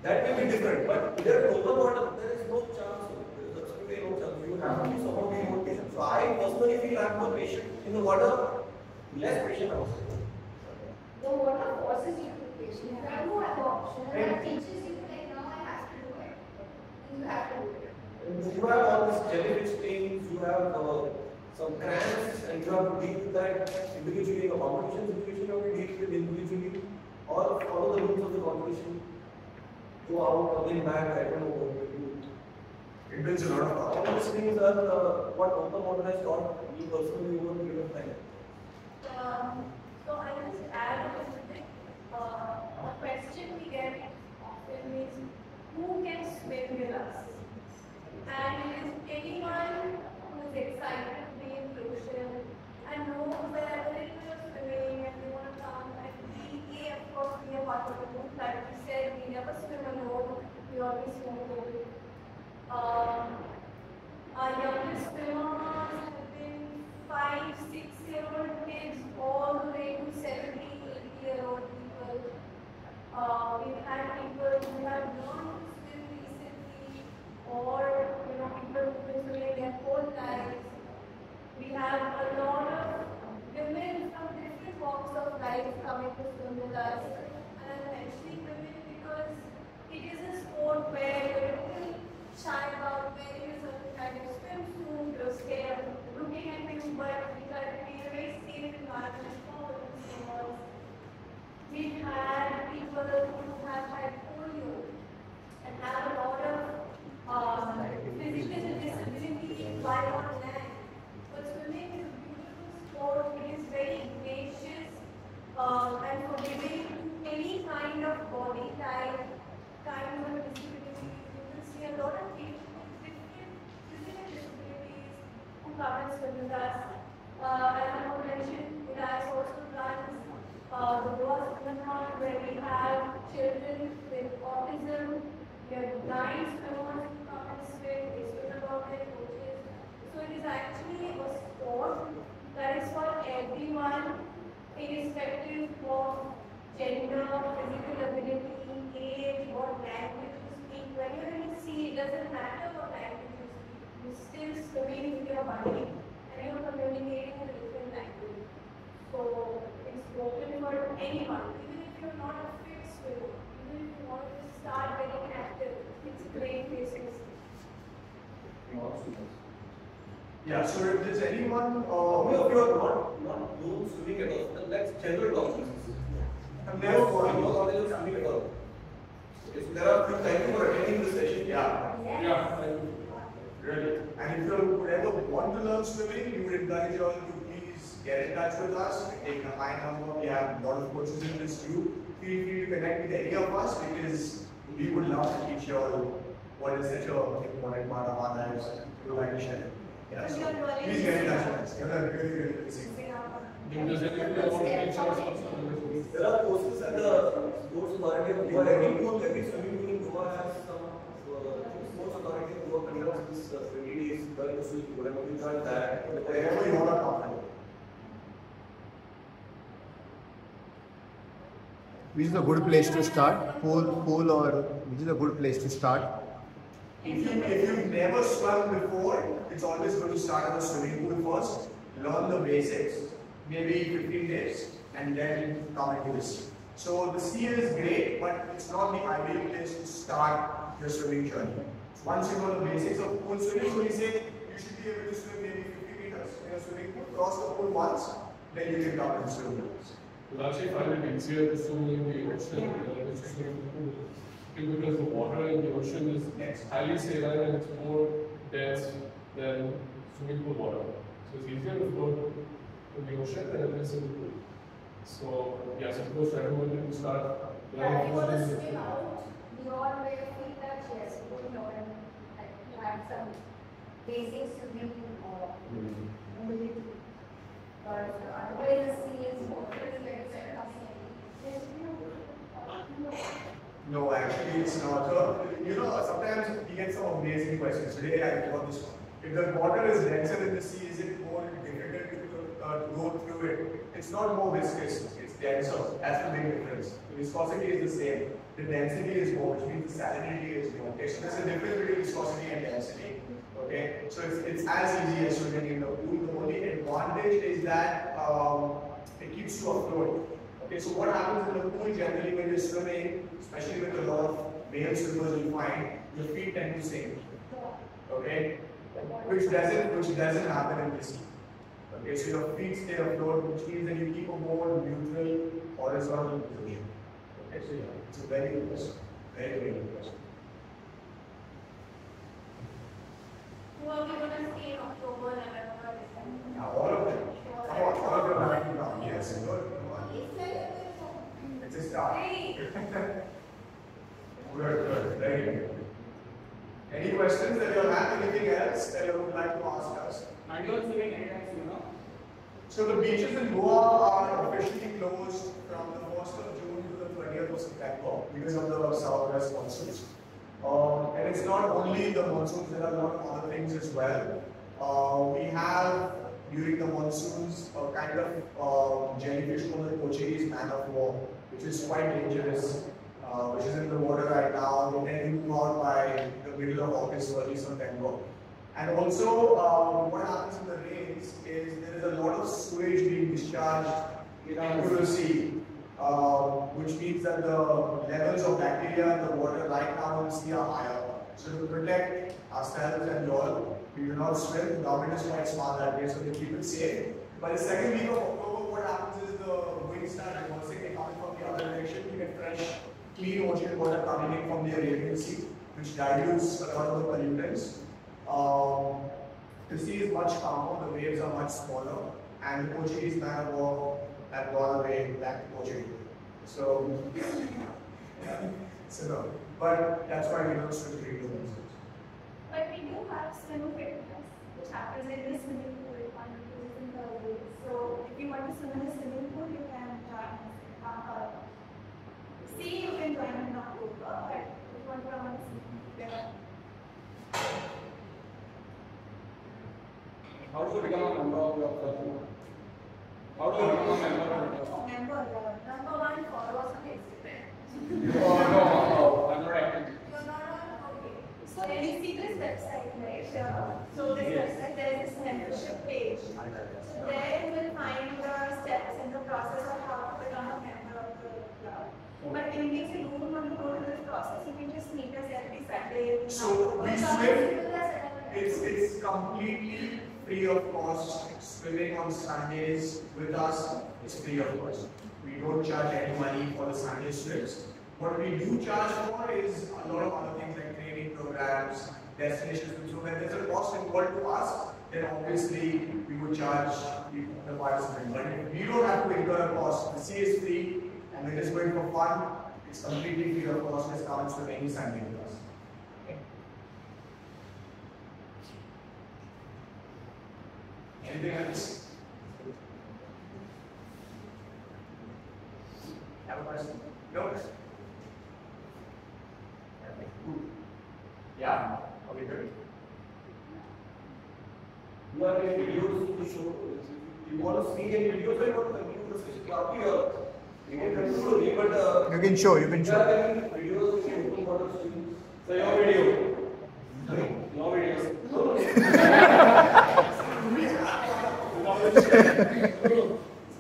that may be different, but there is open water, there is no chance. There is absolutely no chance. You have to somehow be more patient. So I personally feel I'm more patient in the water, less patient outside. The water forces you to be patient. There is no other option. That teaches you like now I have to do it. You have to do it. You have all these jellyfish things, you have some cramps, and you have to deal with that individually. In a competition situation, you have to deal with individually, or follow the rules of the competition. Go out, coming back, I don't know what to do. It builds a lot of power. All these things are what open water has taught me personally over a period of time. So I just add a little bit. A question we get often is, who can swim with us? And is anyone who is excited to be in the ocean and knows that there is swimming and they want to come and we, of course, we are part of the group. Like we said, we never swim alone, we always swim together. Our youngest swimmers have been 5, 6-year-old kids all the way to 70, 80-year-old people. We've had people who have learned to swim recently, or people who've been swimming their whole lives. We have a lot of women from different walks of life coming to swim with us. And I'm mentioning women because it is a sport where you're really shy about wearing a certain kind of swimsuit, you're scared of looking at you, but we try to be a very safe environment for the swimmers. We've had people who have had polio and have a lot of physical disability while on land. But swimming is a beautiful sport. It is very gracious and forgiving to any kind of body type, kind of disabilities. You will see a lot of people with different physical disabilities who come and swim with us. As I mentioned, Elias also runs the Bose where we have children with autism. We have blind swimmers who come and swim. They swim about their coaches. So it is actually a sport that is for everyone, irrespective of gender, physical ability, age, what language you speak. When you're in the sea, it doesn't matter what language you speak. You're still swimming with your body and you're communicating in a different language. So it's open for anyone, even if you're not a fit swimmer, even if you want to start getting active, it's a great place to stay. Yeah, so if there's anyone, How many of you are not known swimming at all? That's general topics. I'm No knowledge of swimming at all. Okay, so there are few. Thank you for attending this session. yeah, really. And if you would ever want to learn swimming, we would encourage you all to please get in touch with us. We take a high number. We have a lot of coaches in this group. Feel free to connect with any of us because we would love to teach you all what is such a important part of our lives. We would like to share. Yeah, so please get in touch with us. You're really busy. There are courses at the Sports Authority of Goa. Every swimming pool in Goa has some Sports Authority of Goa conducts this 20 days during the swimming pool. And we join that. Wherever you want to come. Which is a good place to start? Pool or which is a good place to start? If you've never swum before, it's always good to start at the swimming pool first, learn the basics, maybe 15 days, and then come into the sea. So the sea is great, but it's not the ideal place to start your swimming journey. Once you know the basics of pool swimming, so we say you should be able to swim maybe 50 meters in a swimming pool, cross the pool once, then you can come and swim. You'll actually find it easier to swim in the ocean than to swim in the pool. Because the water in the ocean is highly saline and it's more dense than swimming pool water. So it's easier to float in the ocean than it is in the pool. So yes, of course, I recommend to start Yeah, if you want to learning swim out, beyond where your feet touch, yes, you would know and have some basic swimming ability. But otherwise, the sea is more No, actually it's not. Sometimes we get some amazing questions. Today I got this one. If the water is denser in the sea, is it more difficult to go through it? It's not more viscous, it's denser. That's the big difference. The viscosity is the same. The density is more, which means the salinity is more. Okay, so there's a difference between viscosity and density. Okay, so it's as easy as swimming in the pool. The only advantage is that it keeps you afloat. Okay, so what happens in the pool generally when you're swimming, especially with a lot of male swimmers, you find your feet tend to sink. Okay, which doesn't happen in the sea. Okay, so your feet stay afloat, which means that you keep a more neutral, horizontal position. Okay, so yeah, it's a very good question. Very, very good question. Who are we going to see in October, November, December? Now, all of them. All of them have to come. Yes, good. It's a start. Good, very good. Any questions that you have? Anything else that you would like to ask us? And you are swimming anytime soon, no? So the beaches in Goa are officially closed from the 1st of June to the 20th of September because of the southwest monsoons. And it's not only the monsoons, there are a lot of other things as well. We have during the monsoons a kind of jellyfish called the Portuguese man of war, which is quite dangerous, which is in the water right now. They tend to come out by the middle of August, early September. And also, what happens in the rains is there is a lot of sewage being discharged into the sea, which means that the levels of bacteria in the water right now in the sea are higher. So to protect ourselves and you all, we do not swim. The government is quite smart that way, so they keep it safe. By the second week of October, what happens is the winds start reversing, they come in from the other direction. You get fresh, clean ocean water coming in from the Arabian Sea, which dilutes a lot of the pollutants. The sea is much calmer, the waves are much smaller, and the Portuguese man of war have gone away back to Portugal. So, no. But that's why we don't swim during the monsoons. But we do have swim fitness, which happens in the swimming pool on the waves. So if you want to swim in the swimming pool, you can join sea. You can join in October, but if you want to come on the sea, How do you become a member of your club? How do you become a member of your club? Number one, follow us on Instagram. No, I'm not active. You're not on, okay. So you see this website, right? So this website, there is this membership page. So there you will find the steps in the process of how to become a member of the club. But in case you don't want to go through this process, you can just meet us every Saturday. So we swim, it's completely free of cost. Swimming on Sundays with us is free of cost. We don't charge any money for the Sunday swims. What we do charge for is a lot of other things like training programs, destinations. So when there's a cost involved to us, then obviously we would charge the participant. But if we don't have to incur a cost, the sea is free and we're just going for fun. It's completely free of cost. Just come and swim any Sunday with us. Okay. Anything else? Have a question? No? Yeah? Are we good? You have any videos to show? You want to see any videos or you want to continue the session? You can continue, but You can show. if you have any videos, you can want to see. So your video.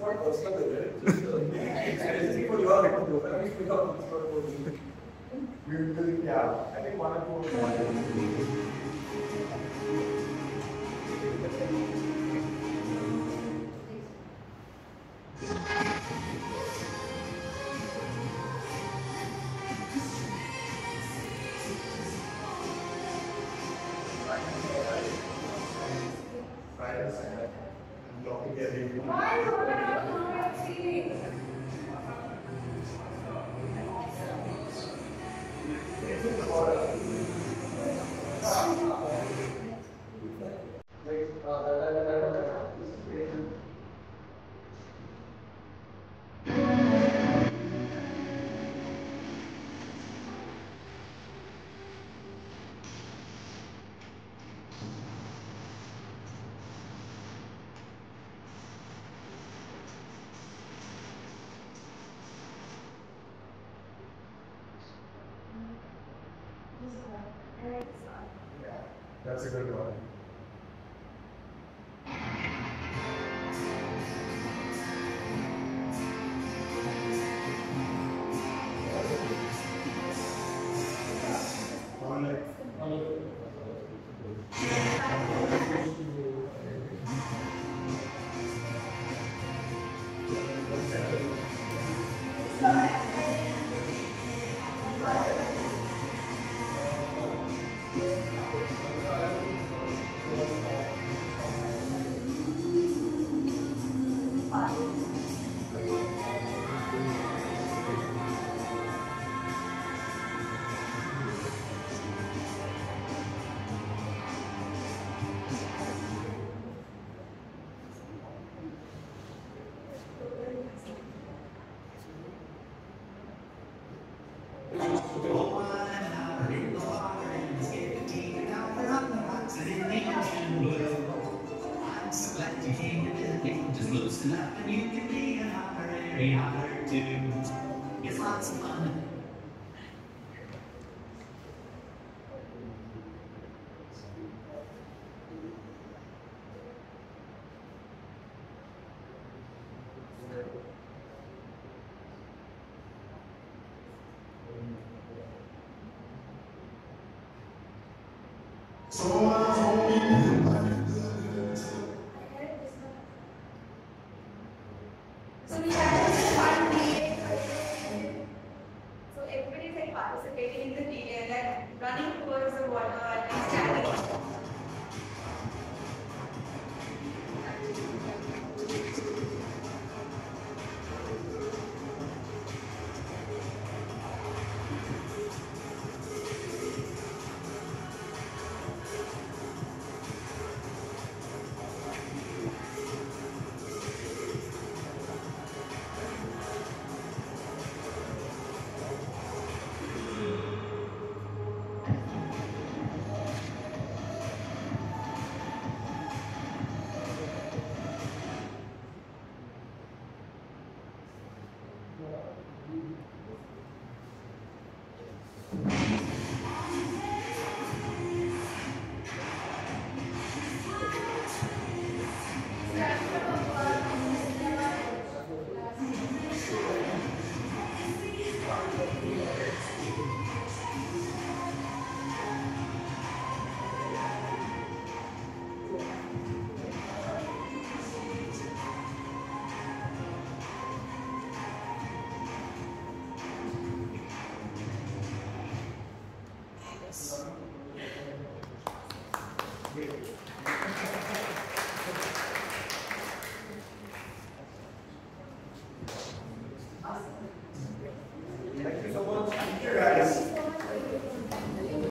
not personal, it's specific for your network profile. I mean, speak up. Yeah, I think one or two. That's a good one. Just loosen up and you can be an operator too. It's lots of fun. So we have this fun relay. So everybody is like participating in the relay, like running towards the water and standing. Great.